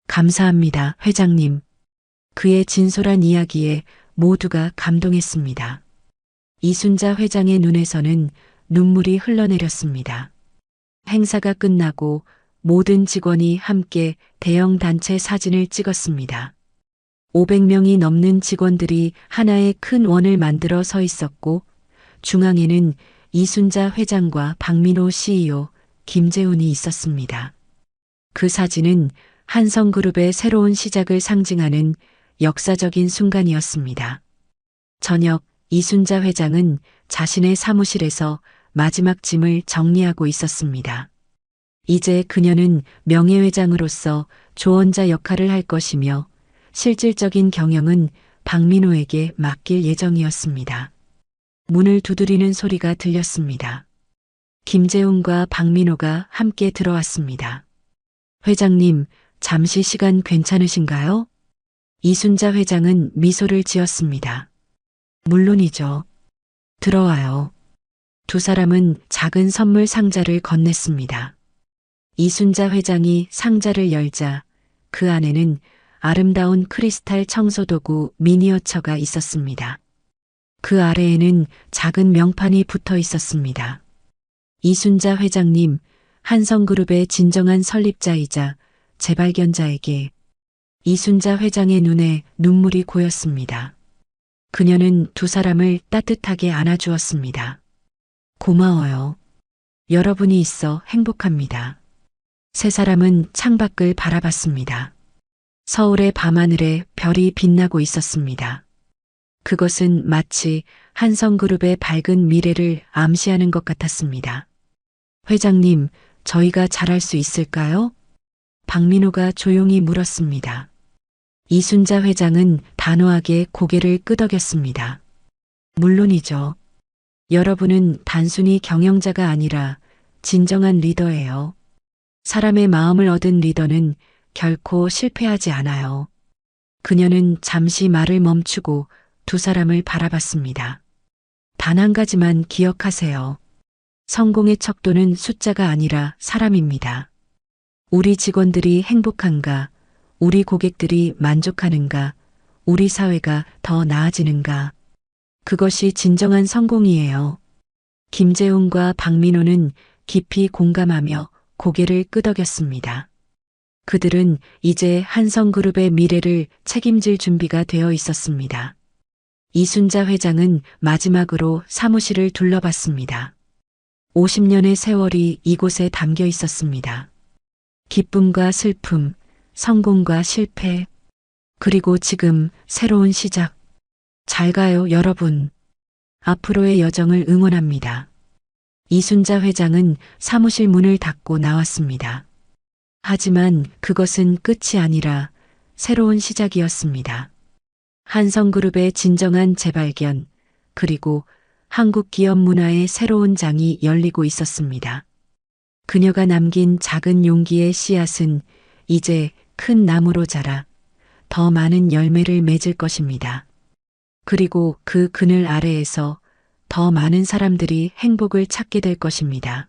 감사합니다, 회장님. 그의 진솔한 이야기에 모두가 감동했습니다. 이순자 회장의 눈에서는 눈물이 흘러내렸습니다. 행사가 끝나고 모든 직원이 함께 대형 단체 사진을 찍었습니다. 500명이 넘는 직원들이 하나의 큰 원을 만들어 서 있었고 중앙에는 이순자 회장과 박민호 CEO, 김재훈이 있었습니다. 그 사진은 한성그룹의 새로운 시작을 상징하는 역사적인 순간이었습니다. 저녁 이순자 회장은 자신의 사무실에서 마지막 짐을 정리하고 있었습니다. 이제 그녀는 명예회장으로서 조언자 역할을 할 것이며 실질적인 경영은 박민호에게 맡길 예정이었습니다. 문을 두드리는 소리가 들렸습니다. 김재훈과 박민호가 함께 들어왔습니다. 회장님, 잠시 시간 괜찮으신가요? 이순자 회장은 미소를 지었습니다. 물론이죠. 들어와요. 두 사람은 작은 선물 상자를 건넸습니다. 이순자 회장이 상자를 열자 그 안에는 아름다운 크리스탈 청소도구 미니어처가 있었습니다. 그 아래에는 작은 명판이 붙어 있었습니다. 이순자 회장님, 한성그룹의 진정한 설립자이자 재발견자에게. 이순자 회장의 눈에 눈물이 고였습니다. 그녀는 두 사람을 따뜻하게 안아주었습니다. 고마워요. 여러분이 있어 행복합니다. 세 사람은 창밖을 바라봤습니다. 서울의 밤하늘에 별이 빛나고 있었습니다. 그것은 마치 한성그룹의 밝은 미래를 암시하는 것 같았습니다. 회장님, 저희가 잘할 수 있을까요? 박민호가 조용히 물었습니다. 이순자 회장은 단호하게 고개를 끄덕였습니다. 물론이죠. 여러분은 단순히 경영자가 아니라 진정한 리더예요. 사람의 마음을 얻은 리더는 결코 실패하지 않아요. 그녀는 잠시 말을 멈추고 두 사람을 바라봤습니다. 단 한 가지만 기억하세요. 성공의 척도는 숫자가 아니라 사람입니다. 우리 직원들이 행복한가, 우리 고객들이 만족하는가, 우리 사회가 더 나아지는가. 그것이 진정한 성공이에요. 김재훈과 박민호는 깊이 공감하며 고개를 끄덕였습니다. 그들은 이제 한성그룹의 미래를 책임질 준비가 되어 있었습니다. 이순자 회장은 마지막으로 사무실을 둘러봤습니다. 50년의 세월이 이곳에 담겨 있었습니다. 기쁨과 슬픔, 성공과 실패, 그리고 지금 새로운 시작. 잘 가요, 여러분. 앞으로의 여정을 응원합니다. 이순자 회장은 사무실 문을 닫고 나왔습니다. 하지만 그것은 끝이 아니라 새로운 시작이었습니다. 한성그룹의 진정한 재발견, 그리고 한국 기업 문화의 새로운 장이 열리고 있었습니다. 그녀가 남긴 작은 용기의 씨앗은 이제 큰 나무로 자라 더 많은 열매를 맺을 것입니다. 그리고 그 그늘 아래에서 더 많은 사람들이 행복을 찾게 될 것입니다.